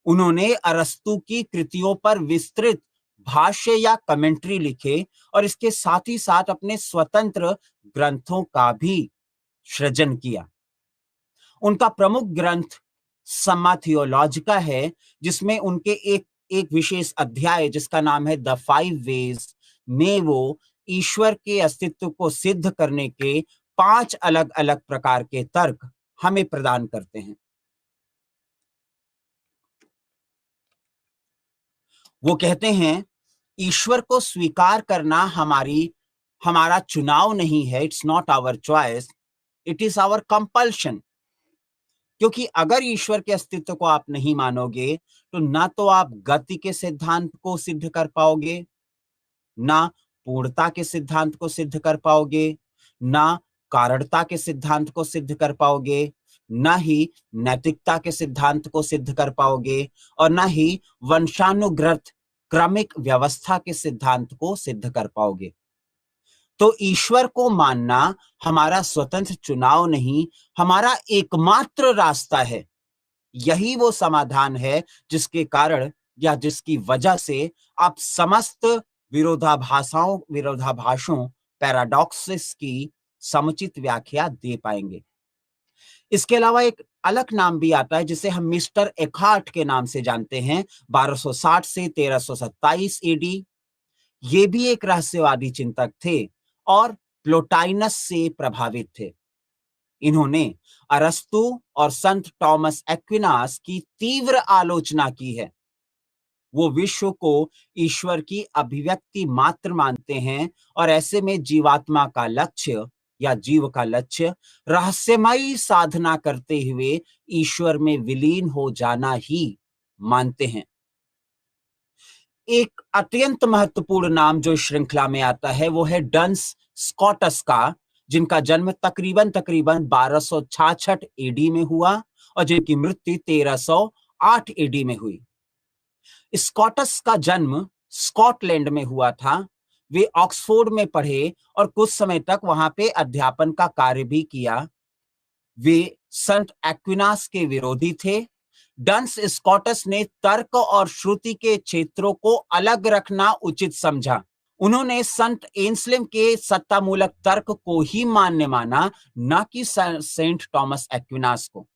उन्होंने अरस्तु की कृतियों पर विस्तृत भाष्य या कमेंट्री लिखे, और इसके साथ ही साथ अपने स्वतंत्र ग्रंथों का भी सृजन किया। उनका प्रमुख ग्रंथ सम्मा थियोलॉजिका है, जिसमें उनके एक विशेष अध्याय, जिसका नाम है द 5 वेज, में वो ईश्वर के अस्तित्व को सिद्ध करने के 5 अलग अलग प्रकार के तर्क हमें प्रदान करते हैं। वो कहते हैं, ईश्वर को स्वीकार करना हमारा चुनाव नहीं है, it's not our choice, it is our compulsion. क्योंकि अगर ईश्वर के अस्तित्व को आप नहीं मानोगे, तो ना तो आप गति के सिद्धांत को सिद्ध कर पाओगे, ना पूर्णता के सिद्धांत को सिद्ध कर पाओगे, ना कारणता के सिद्धांत को सिद्ध कर पाओगे, ना ही नैतिकता के सिद्धांत को सिद्ध कर पाओगे, और ना ही वंशानुगत क्रमिक व्यवस्था के सिद्धांत को सिद्ध कर पाओगे। तो ईश्वर को मानना हमारा स्वतंत्र चुनाव नहीं, हमारा एकमात्र रास्ता है। यही वो समाधान है जिसके कारण या जिसकी वजह से आप समस्त विरोधाभासों पैराडॉक्सिस की समुचित व्याख्या दे पाएंगे। इसके अलावा एक अलग नाम भी आता है, जिसे हम मिस्टर एकार्ट के नाम से जानते हैं, 1260 से 1327 एडी। ये भी एक रहस्यवादी चिंतक थे और प्लोटाइनस से प्रभावित थे। इन्होंने अरस्तु और संत टॉमस एक्विनास की तीव्र आलोचना की है। वो विश्व को ईश्वर की अभिव्यक्ति मात्र मानते हैं, और ऐसे में जीवात्मा का लक्ष्य या जीव का लक्ष्य रहस्यमयी साधना करते हुए ईश्वर में विलीन हो जाना ही मानते हैं। एक अत्यंत महत्वपूर्ण नाम जो श्रृंखला में आता है, वो है डन्स स्कॉटस का, जिनका जन्म तकरीबन 1266 एडी में हुआ, और जिनकी मृत्यु 1308 एडी में हुई। स्कॉटस का जन्म स्कॉटलैंड में हुआ था, वे ऑक्सफोर्ड में पढ़े और कुछ समय तक वहां पे अध्यापन का कार्य भी किया। वे संत एक्विनास के विरोधी थे। डंस स्कॉटस ने तर्क और श्रुति के क्षेत्रों को अलग रखना उचित समझा। उन्होंने संत एंसलिम के सत्तामूलक तर्क को ही मान्य माना, न कि सेंट थॉमस एक्विनास को।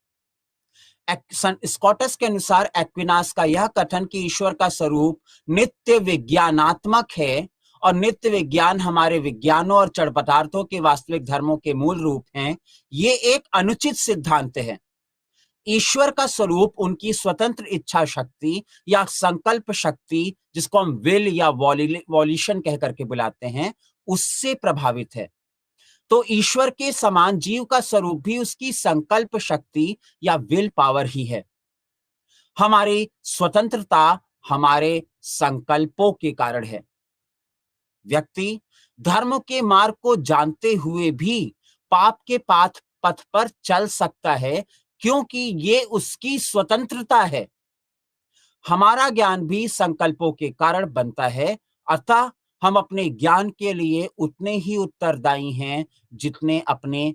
संत स्कॉटस के अनुसार एक्विनास का यह कथन कि ईश्वर का स्वरूप नित्य विज्ञानात्मक है और नित्य विज्ञान हमारे विज्ञानों और जड़ पदार्थों के वास्तविक धर्मों के मूल रूप हैं, ये एक अनुचित सिद्धांत है। ईश्वर का स्वरूप उनकी स्वतंत्र इच्छा शक्ति या संकल्प शक्ति, जिसको हम विल या वॉल्यूशन कह करके बुलाते हैं, उससे प्रभावित है। तो ईश्वर के समान जीव का स्वरूप भी उसकी संकल्प शक्ति या विल पावर ही है। हमारी स्वतंत्रता हमारे संकल्पों के कारण है। व्यक्ति धर्म के मार्ग को जानते हुए भी पाप के पथ पर चल सकता है, क्योंकि ये उसकी स्वतंत्रता है। हमारा ज्ञान भी संकल्पों के कारण बनता है, अतः हम अपने ज्ञान के लिए उतने ही उत्तरदायी हैं जितने अपने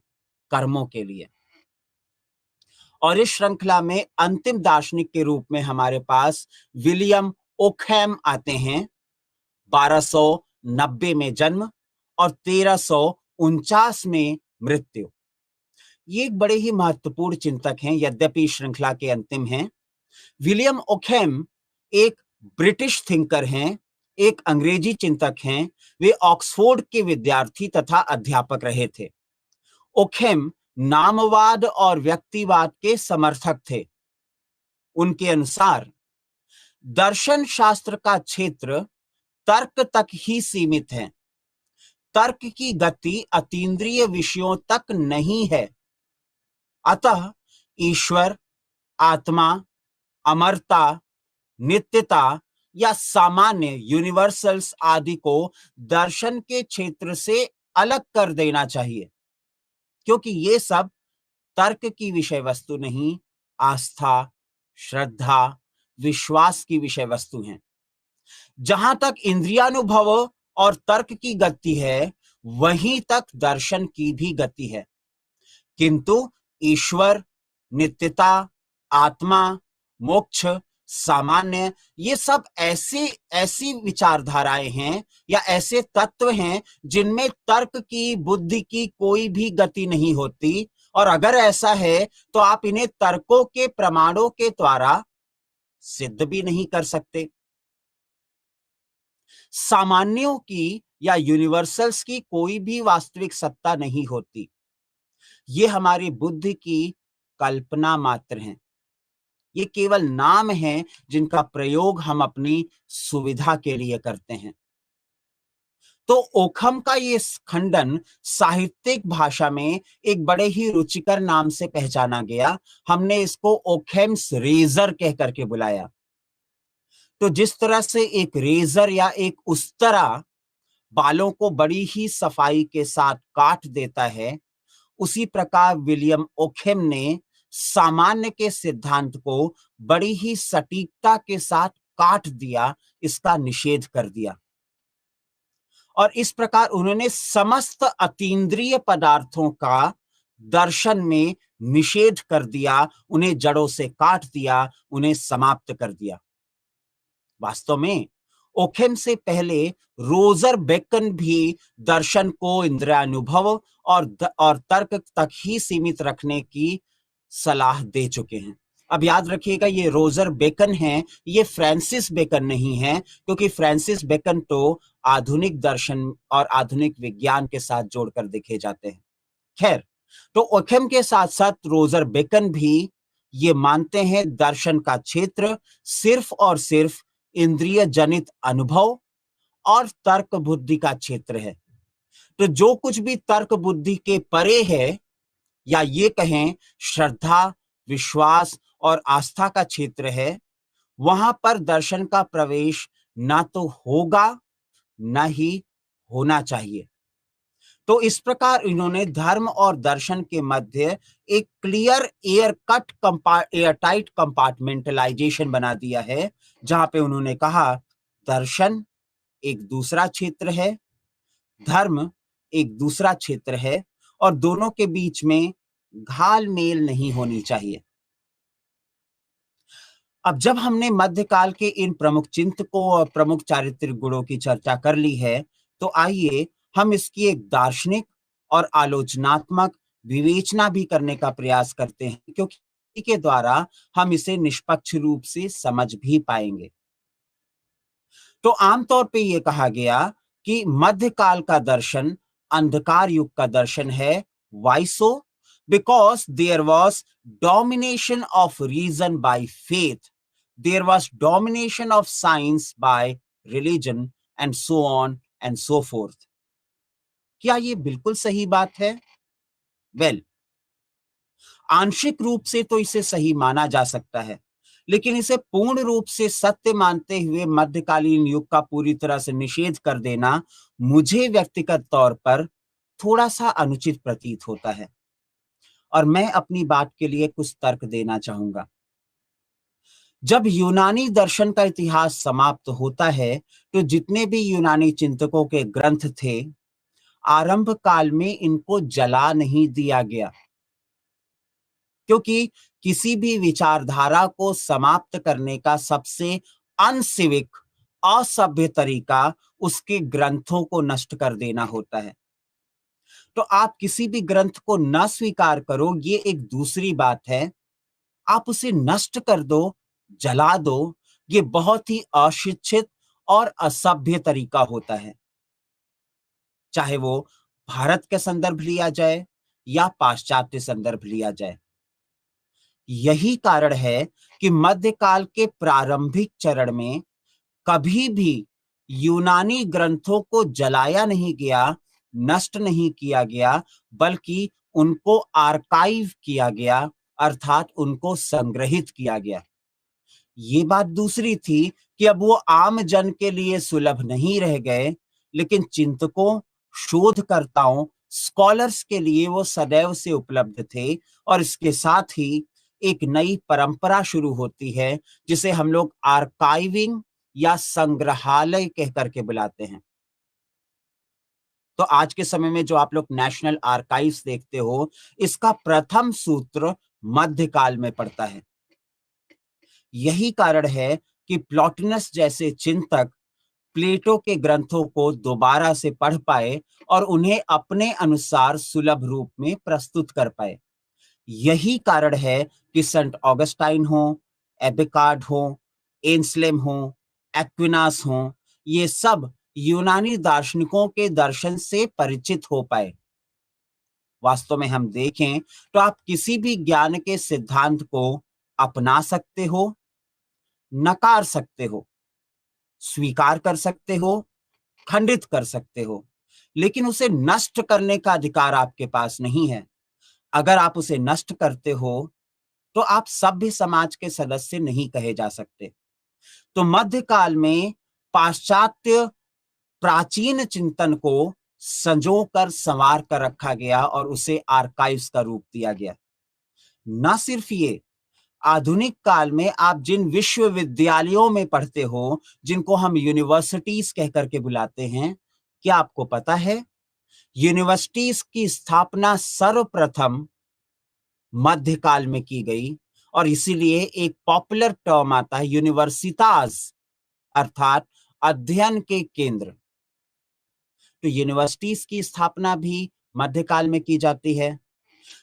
कर्मों के लिए। और इस श्रृंखला में अंतिम दार्शनिक के रूप में हमारे पास विलियम ओकहैम आते हैं। 1290 में जन्म और 1349 में मृत्यु। ये एक बड़े ही महत्वपूर्ण चिंतक हैं, यद्यपि श्रृंखला के अंतिम हैं। विलियम ओकहैम एक ब्रिटिश थिंकर हैं, एक अंग्रेजी चिंतक हैं। वे ऑक्सफोर्ड के विद्यार्थी तथा अध्यापक रहे थे। ओकहैम नामवाद और व्यक्तिवाद के समर्थक थे। उनके अनुसार दर्शन शास्त्र का क्षेत्र तर्क तक ही सीमित है। तर्क की गति अतीन्द्रिय विषयों तक नहीं है। अतः ईश्वर, आत्मा, अमरता, नित्यता या सामान्य यूनिवर्सल्स आदि को दर्शन के क्षेत्र से अलग कर देना चाहिए, क्योंकि ये सब तर्क की विषय वस्तु नहीं, आस्था, श्रद्धा, विश्वास की विषय वस्तु हैं। जहां तक इंद्रियानुभव और तर्क की गति है, वहीं तक दर्शन की भी गति है। किंतु ईश्वर, नित्यता, आत्मा, मोक्ष, सामान्य, ये सब ऐसी विचारधाराएं हैं या ऐसे तत्व हैं जिनमें तर्क की, बुद्धि की कोई भी गति नहीं होती। और अगर ऐसा है तो आप इन्हें तर्कों के प्रमाणों के द्वारा सिद्ध भी नहीं कर सकते। सामान्यों की या यूनिवर्सल्स की कोई भी वास्तविक सत्ता नहीं होती। ये हमारी बुद्धि की कल्पना मात्र हैं। ये केवल नाम हैं जिनका प्रयोग हम अपनी सुविधा के लिए करते हैं। तो ओकहम का ये खंडन साहित्यिक भाषा में एक बड़े ही रुचिकर नाम से पहचाना गया। हमने इसको ओकहम्स रेजर कह करके बुलाया। तो जिस तरह से एक रेजर या एक उस्तरा बालों को बड़ी ही सफाई के साथ काट देता है, उसी प्रकार विलियम ओकहम ने सामान्य के सिद्धांत को बड़ी ही सटीकता के साथ काट दिया, इसका निषेध कर दिया। और इस प्रकार उन्होंने समस्त अतीन्द्रिय पदार्थों का दर्शन में निषेध कर दिया, उन्हें जड़ों से काट दिया, उन्हें समाप्त कर दिया। वास्तव में ओकहम से पहले रोजर बेकन भी दर्शन को इंद्रियानुभव और तर्क तक ही सीमित रखने की सलाह दे चुके हैं। अब याद रखिएगा, ये रोजर बेकन हैं, ये फ्रांसिस बेकन नहीं है, क्योंकि फ्रांसिस बेकन तो आधुनिक दर्शन और आधुनिक विज्ञान के साथ जोड़कर देखे जाते हैं। खैर, तो ओकहम के साथ साथ रोजर बेकन भी ये मानते हैं दर्शन का क्षेत्र सिर्फ और सिर्फ इंद्रिय जनित अनुभव और तर्क बुद्धि का क्षेत्र है। तो जो कुछ भी तर्क बुद्धि के परे है, या ये कहें श्रद्धा, विश्वास और आस्था का क्षेत्र है, वहां पर दर्शन का प्रवेश ना तो होगा ना ही होना चाहिए। तो इस प्रकार इन्होंने धर्म और दर्शन के मध्य एक क्लियर एयरटाइट कंपार्टमेंटलाइजेशन बना दिया है, जहां पे उन्होंने कहा दर्शन एक दूसरा क्षेत्र है धर्म एक दूसरा क्षेत्र है और दोनों के बीच में घाल-मेल नहीं होनी चाहिए। अब जब हमने मध्यकाल के इन प्रमुख चिंतकों और प्रमुख चारित्रिक गुणों की चर्चा कर ली है, तो आइए हम इसकी एक दार्शनिक और आलोचनात्मक विवेचना भी करने का प्रयास करते हैं, क्योंकि के द्वारा हम इसे निष्पक्ष रूप से समझ भी पाएंगे। तो आमतौर पे ये कहा गया कि मध्यकाल का दर्शन अंधकार युग का दर्शन है। Why so? Because there was domination of reason by faith, there was domination of science by religion and so on and so forth. क्या ये बिल्कुल सही बात है? वेल, आंशिक रूप से तो इसे सही माना जा सकता है, लेकिन इसे पूर्ण रूप से सत्य मानते हुए मध्यकालीन युग का पूरी तरह से निषेध कर देना मुझे व्यक्तिगत तौर पर थोड़ा सा अनुचित प्रतीत होता है, और मैं अपनी बात के लिए कुछ तर्क देना चाहूंगा। जब यूनानी दर्शन का इतिहास समाप्त होता है, तो जितने भी यूनानी चिंतकों के ग्रंथ थे, आरंभ काल में इनको जला नहीं दिया गया, क्योंकि किसी भी विचारधारा को समाप्त करने का सबसे अनसिविक, असभ्य तरीका उसके ग्रंथों को नष्ट कर देना होता है। तो आप किसी भी ग्रंथ को न स्वीकार करो, ये एक दूसरी बात है। आप उसे नष्ट कर दो, जला दो, ये बहुत ही अशिक्षित और असभ्य तरीका होता है। चाहे वो भारत के संदर्भ लिया जाए या पाश्चात्य संदर्भ लिया जाए। यही कारण है कि मध्यकाल के प्रारंभिक चरण में कभी भी यूनानी ग्रंथों को जलाया नहीं गया, नष्ट नहीं किया गया, बल्कि उनको आर्काइव किया गया, अर्थात उनको संग्रहित किया गया। ये बात दूसरी थी कि अब वो आम जन के लिए सुलभ नहीं रह गए, लेकिन चिंतकों, शोधकर्ताओं, स्कॉलर्स के लिए वो सदैव से उपलब्ध थे। और इसके साथ ही एक नई परंपरा शुरू होती है, जिसे हम लोग आर्काइविंग या संग्रहालय कह करके बुलाते हैं। तो आज के समय में जो आप लोग नेशनल आर्काइव्स देखते हो, इसका प्रथम सूत्र मध्यकाल में पड़ता है। यही कारण है कि प्लॉटिनस जैसे चिंतक प्लेटो के ग्रंथों को दोबारा से पढ़ पाए और उन्हें अपने अनुसार सुलभ रूप में प्रस्तुत कर पाए। यही कारण है कि सेंट ऑगस्टाइन हो, एबेकार्ड हो, एंस्लेम हो, एक्विनास हो, ये सब यूनानी दार्शनिकों के दर्शन से परिचित हो पाए। वास्तव में हम देखें तो आप किसी भी ज्ञान के सिद्धांत को अपना सकते हो, नकार सकते हो, स्वीकार कर सकते हो, खंडित कर सकते हो, लेकिन उसे नष्ट करने का अधिकार आपके पास नहीं है। अगर आप उसे नष्ट करते हो, तो आप सभ्य समाज के सदस्य नहीं कहे जा सकते। तो मध्यकाल में पाश्चात्य प्राचीन चिंतन को संजोकर संवार कर रखा गया और उसे आर्काइव्स का रूप दिया गया। न सिर्फ ये, आधुनिक काल में आप जिन विश्वविद्यालयों में पढ़ते हो, जिनको हम यूनिवर्सिटीज कह करके बुलाते हैं, क्या आपको पता है यूनिवर्सिटीज की स्थापना सर्वप्रथम मध्यकाल में की गई, और इसीलिए एक पॉपुलर टर्म आता है यूनिवर्सिटास, अर्थात अध्ययन के केंद्र। तो यूनिवर्सिटीज की स्थापना भी मध्यकाल में की जाती है।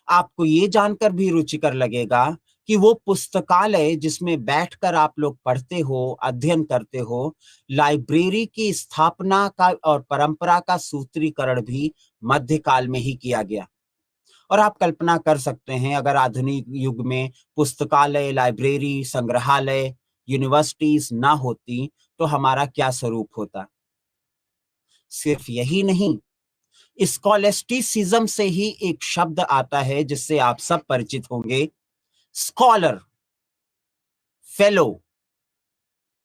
आपको ये जानकर भी रुचिकर लगेगा कि वो पुस्तकालय जिसमें बैठकर आप लोग पढ़ते हो, अध्ययन करते हो, लाइब्रेरी की स्थापना का और परंपरा का सूत्रीकरण भी मध्यकाल में ही किया गया। और आप कल्पना कर सकते हैं, अगर आधुनिक युग में पुस्तकालय, लाइब्रेरी, संग्रहालय, यूनिवर्सिटीज ना होती तो हमारा क्या स्वरूप होता। सिर्फ यही नहीं, स्कॉलेस्टिसिज्म से ही एक शब्द आता है जिससे आप सब परिचित होंगे, स्कॉलर, फेलो,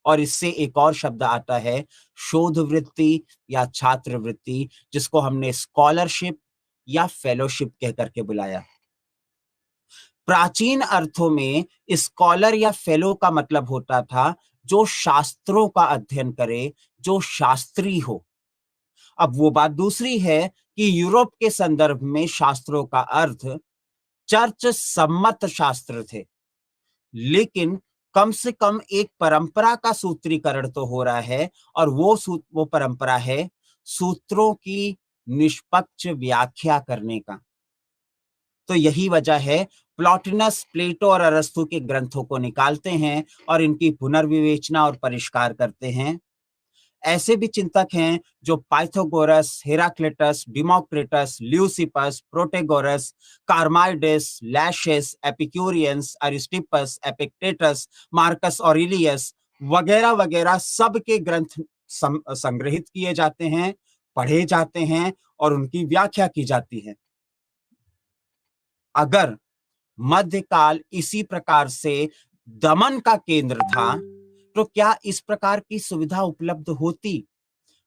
और इससे एक और शब्द आता है शोध वृत्ति या छात्र वृत्ति, जिसको हमने स्कॉलरशिप या फेलोशिप कह करके बुलाया। प्राचीन अर्थों में स्कॉलर या फेलो का मतलब होता था जो शास्त्रों का अध्ययन करे, जो शास्त्री हो। अब वो बात दूसरी है कि यूरोप के संदर्भ में शास्त्रों का अर्थ चर्च सम्मत शास्त्र थे, लेकिन कम से कम एक परंपरा का सूत्रीकरण तो हो रहा है, और वो परंपरा है सूत्रों की निष्पक्ष व्याख्या करने का। तो यही वजह है प्लॉटिनस प्लेटो और अरस्तु के ग्रंथों को निकालते हैं और इनकी पुनर्विवेचना और परिष्कार करते हैं। ऐसे भी चिंतक हैं जो Pythagoras, Heraclitus, Democritus, Leucippus, Protagoras, Charmides, Laches, Epicureans, Aristippus, Epictetus, Marcus Aurelius वगैरह वगैरह सबके ग्रंथ संग्रहित किए जाते हैं, पढ़े जाते हैं और उनकी व्याख्या की जाती है। अगर मध्यकाल इसी प्रकार से दमन का केंद्र था, तो क्या इस प्रकार की सुविधा उपलब्ध होती?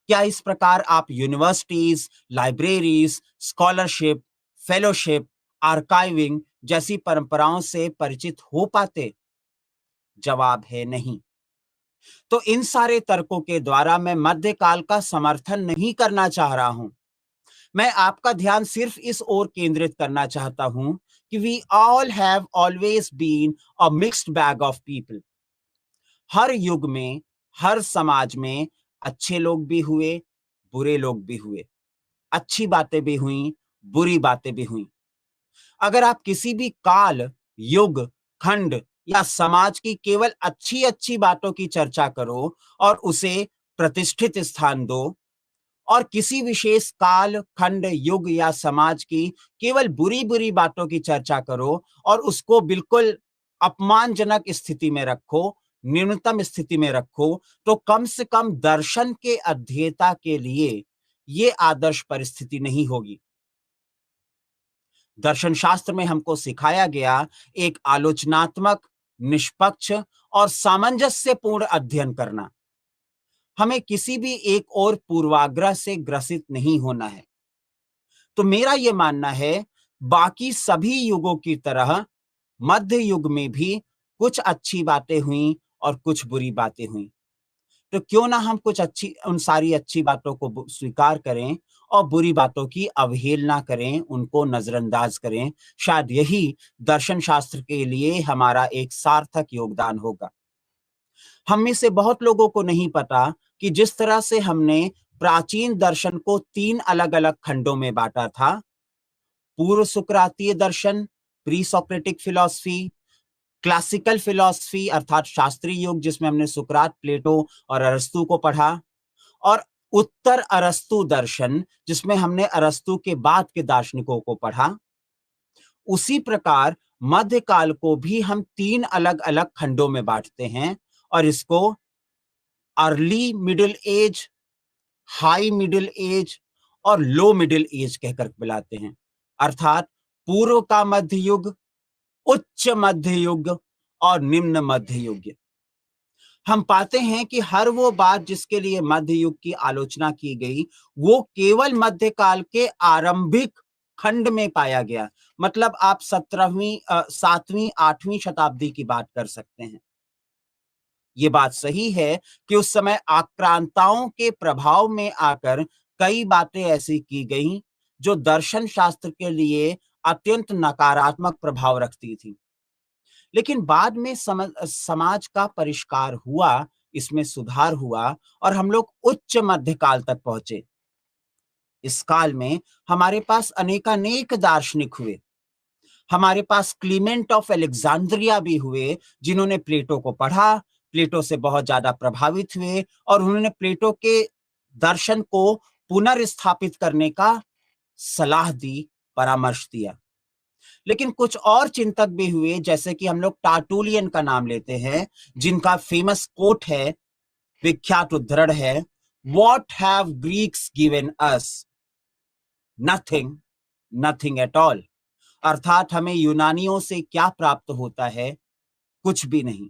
क्या इस प्रकार आप universities, libraries, scholarship, fellowship, archiving जैसी परंपराओं से परिचित हो पाते? जवाब है नहीं। तो इन सारे तर्कों के द्वारा मैं मध्यकाल का समर्थन नहीं करना चाह रहा हूं। मैं आपका ध्यान सिर्फ इस ओर केंद्रित करना चाहता हूं कि we all have always been a mixed bag of people. हर युग में, हर समाज में अच्छे लोग भी हुए, बुरे लोग भी हुए, अच्छी बातें भी हुई, बुरी बातें भी हुई। अगर आप किसी भी काल, युग, खंड या समाज की केवल अच्छी अच्छी बातों की चर्चा करो और उसे प्रतिष्ठित स्थान दो, और किसी विशेष काल, खंड, युग या समाज की केवल बुरी बुरी बातों की चर्चा करो और उसको बिल्कुल अपमानजनक स्थिति में रखो, न्यूनतम स्थिति में रखो, तो कम से कम दर्शन के अध्येता के लिए ये आदर्श परिस्थिति नहीं होगी। दर्शन शास्त्र में हमको सिखाया गया एक आलोचनात्मक, निष्पक्ष और सामंजस्यपूर्ण अध्ययन करना। हमें किसी भी एक और पूर्वाग्रह से ग्रसित नहीं होना है। तो मेरा यह मानना है, बाकी सभी युगों की तरह मध्य युग में भी कुछ अच्छी बातें हुई और कुछ बुरी बातें हुई। तो क्यों ना हम उन सारी अच्छी बातों को स्वीकार करें और बुरी बातों की अवहेलना करें, उनको नजरअंदाज करें। शायद यही दर्शन शास्त्र के लिए हमारा एक सार्थक योगदान होगा। हम में से बहुत लोगों को नहीं पता कि जिस तरह से हमने प्राचीन दर्शन को 3 अलग-अलग खंडों में बांटा था, पूर्व सुकरातीय दर्शन, pre Socratic philosophy, classical philosophy अर्थात शास्त्रीय युग जिसमें हमने सुकरात, प्लेटो और अरस्तु को पढ़ा, और उत्तर अरस्तु दर्शन जिसमें हमने अरस्तु के बाद के दार्शनिकों को पढ़ा। उसी प्रकार मध्यकाल को भी हम 3 अलग-अलग खंडों में बांटते हैं और इसको early middle age, high middle age और लो मिडिल एज कहकर बुलाते हैं। अर्थात पूर्व का मध्य युग, उच्च मध्य युग और निम्न मध्य युग। हम पाते हैं कि हर वो बात जिसके लिए मध्य युग की आलोचना की गई, वो केवल मध्यकाल के आरंभिक खंड में पाया गया। मतलब आप 7वीं 8वीं शताब्दी की बात कर सकते हैं। ये बात सही है कि उस समय आक्रांताओं के प्रभाव में आकर कई बातें ऐसी की गईं जो दर्शन शास्त्र के लिए अत्यंत नकारात्मक प्रभाव रखती थी। लेकिन बाद में समाज का परिष्कार हुआ, इसमें सुधार हुआ और हम लोग उच्च मध्यकाल तक पहुंचे। इस काल में हमारे पास अनेकानेक दार्शनिक हुए। हमारे पास क्लीमेंट ऑफ अलेक्जेंड्रिया भी हुए, जिन्होंने प्लेटो को पढ़ा, प्लेटो से बहुत ज्यादा प्रभावित हुए और उन्होंने प्लेटो के दर्शन को पुनर्स्थापित करने का सलाह दी, परामर्श दिया। लेकिन कुछ और चिंतक भी हुए, जैसे कि हम लोग टार्टुलियन का नाम लेते हैं, जिनका फेमस कोट है, विख्यात उद्धरण है, what have Greeks given us? Nothing, nothing at all. अर्थात हमें यूनानियों से क्या प्राप्त होता है? कुछ भी नहीं।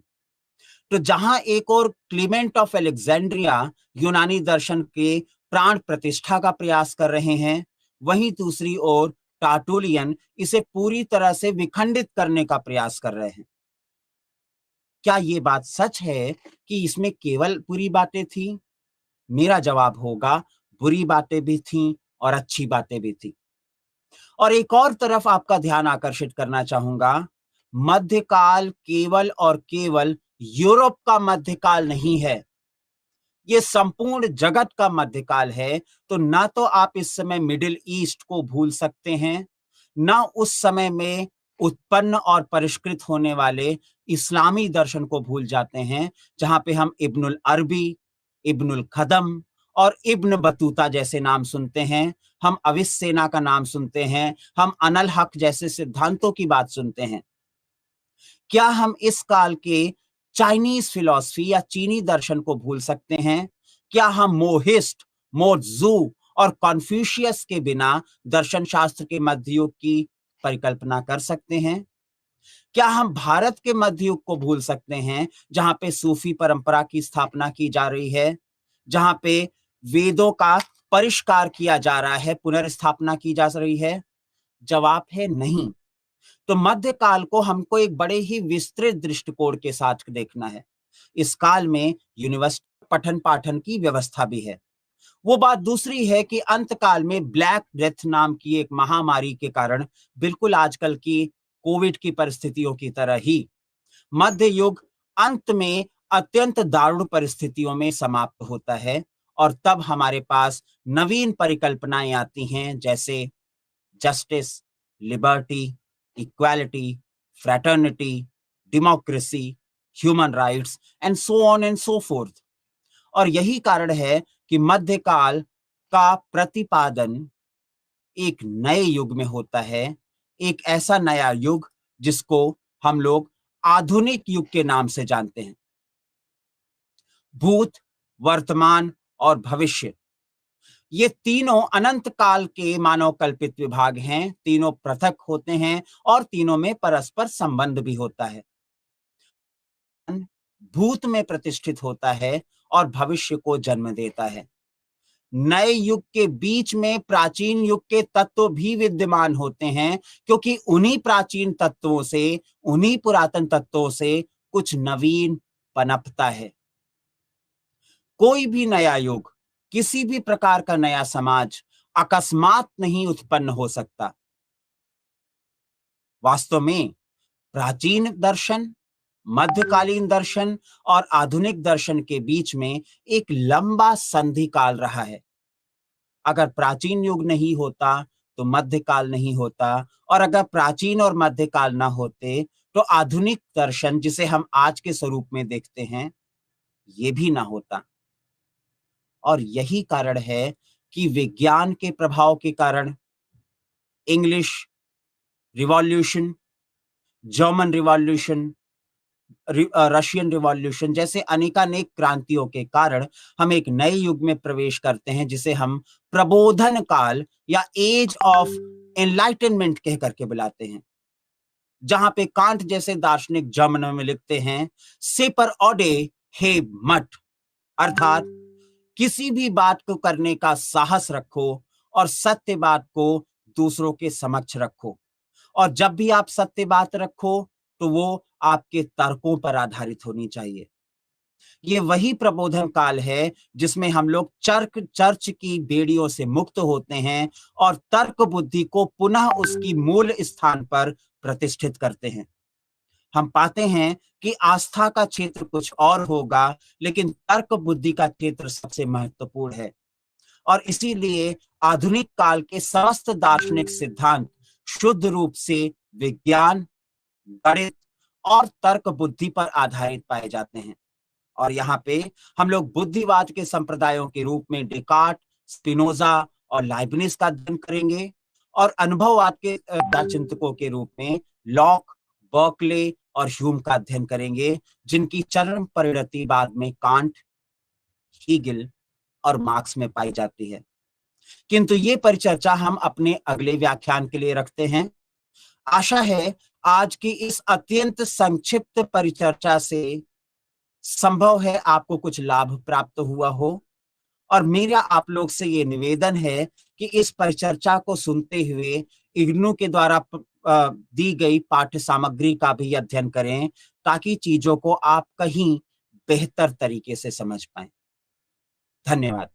तो जहां एक और क्लीमेंट ऑफ अलेक्जेंड्रिया यूनानी दर्शन के प्राण प्रतिष्ठा का प्रयास कर रहे हैं, वहीं दूसरी ओर टार्टुलियन इसे पूरी तरह से विखंडित करने का प्रयास कर रहे हैं। क्या ये बात सच है कि इसमें केवल बुरी बातें थी? मेरा जवाब होगा, बुरी बातें भी थीं और अच्छी बातें भी थी। और एक और तरफ आपका ध्यान आकर्षित करना चाहूंगा, मध्यकाल केवल और केवल यूरोप का मध्यकाल नहीं है, ये संपूर्ण जगत का मध्यकाल है। तो ना तो आप इस समय मिडिल ईस्ट को भूल सकते हैं, ना उस समय में उत्पन्न और परिष्कृत होने वाले इस्लामी दर्शन को भूल जाते हैं, जहां पे हम इब्नुल अरबी, इब्नुल खदम और इब्न बतूता जैसे नाम सुनते हैं, हम अविस्सेना का नाम सुनते हैं, हम अनल हक जैसे सिद्धांतों की बात सुनते हैं। क्या हम इस काल के चाइनीज फिलॉसफी या चीनी दर्शन को भूल सकते हैं? क्या हम मोहिस्ट, मोत्जू और कॉन्फ्यूशियस के बिना दर्शन शास्त्र के मध्य युग की परिकल्पना कर सकते हैं? क्या हम भारत के मध्य युग को भूल सकते हैं, जहां पे सूफी परंपरा की स्थापना की जा रही है, जहां पे वेदों का परिष्कार किया जा रहा है, पुनर्स्थापना की जा रही है? जवाब है नहीं। तो मध्यकाल को हमको एक बड़े ही विस्तृत दृष्टिकोण के साथ देखना है। इस काल में यूनिवर्सिटी पठन पाठन की व्यवस्था भी है। वो बात दूसरी है कि अंत काल में ब्लैक डेथ नाम की एक महामारी के कारण, बिल्कुल आजकल की कोविड की परिस्थितियों की तरह ही, मध्य युग अंत में अत्यंत दारुण परिस्थितियों में समाप्त होता है। और तब हमारे पास नवीन परिकल्पनाएं आती हैं, जैसे justice, liberty, equality, fraternity, democracy, human rights and so on and so fourth. और यही कारण है कि मध्यकाल का प्रतिपादन एक नए युग में होता है, एक ऐसा नया युग जिसको हम लोग आधुनिक युग के नाम से जानते हैं। भूत, वर्तमान और भविष्य, ये तीनों अनंत काल के मानव कल्पित विभाग हैं, तीनों पृथक होते हैं और तीनों में परस्पर संबंध भी होता है। भूत में प्रतिष्ठित होता है और भविष्य को जन्म देता है। नए युग के बीच में प्राचीन युग के तत्व भी विद्यमान होते हैं, क्योंकि उन्हीं प्राचीन तत्वों से, उन्हीं पुरातन तत्वों से कुछ नवीन पनपता है। कोई भी नया युग, किसी भी प्रकार का नया समाज अकस्मात नहीं उत्पन्न हो सकता। वास्तव में प्राचीन दर्शन, मध्यकालीन दर्शन और आधुनिक दर्शन के बीच में एक लंबा संधि काल रहा है। अगर प्राचीन युग नहीं होता तो मध्यकाल नहीं होता, और अगर प्राचीन और मध्यकाल ना होते तो आधुनिक दर्शन, जिसे हम आज के स्वरूप में देखते हैं, ये भी ना होता। और यही कारण है कि विज्ञान के प्रभाव के कारण English revolution, German revolution, Russian revolution जैसे अनेकानेक क्रांतियों के कारण हम एक नए युग में प्रवेश करते हैं, जिसे हम प्रबोधन काल या एज ऑफ एनलाइटनमेंट कह करके बुलाते हैं। जहां पे कांट जैसे दार्शनिक जर्मन में लिखते हैं, सेपर ऑडे हे मठ, अर्थात किसी भी बात को करने का साहस रखो और सत्य बात को दूसरों के समक्ष रखो। और जब भी आप सत्य बात रखो तो वो आपके तर्कों पर आधारित होनी चाहिए। ये वही प्रबोधन काल है जिसमें हम लोग चर्च की बेड़ियों से मुक्त होते हैं और तर्क बुद्धि को पुनः उसकी मूल स्थान पर प्रतिष्ठित करते हैं। हम पाते हैं कि आस्था का क्षेत्र कुछ और होगा, लेकिन तर्क बुद्धि का क्षेत्र सबसे महत्वपूर्ण है। और इसीलिए आधुनिक काल के समस्त दार्शनिक सिद्धांत शुद्ध रूप से विज्ञान, गणित और तर्क बुद्धि पर आधारित पाए जाते हैं। और यहाँ पे हम लोग बुद्धिवाद के संप्रदायों के रूप में डेकार्ट, स्पिनोजा और लाइबनिज का अध्ययन करेंगे, और अनुभववाद के चिंतकों के रूप में लॉक, बर्कले और ह्यूम का अध्ययन करेंगे, जिनकी चरम परिणति बाद में कांट, हीगल और मार्क्स में पाई जाती है। किंतु ये परिचर्चा हम अपने अगले व्याख्यान के लिए रखते हैं। आशा है आज की इस अत्यंत संक्षिप्त परिचर्चा से संभव है आपको कुछ लाभ प्राप्त हुआ हो। और मेरा आप लोग से ये निवेदन है कि इस परिचर्चा को सुनते हुए इग्नू के द्वारा दी गई पाठ्य सामग्री का भी अध्ययन करें, ताकि चीजों को आप कहीं बेहतर तरीके से समझ पाएं। धन्यवाद।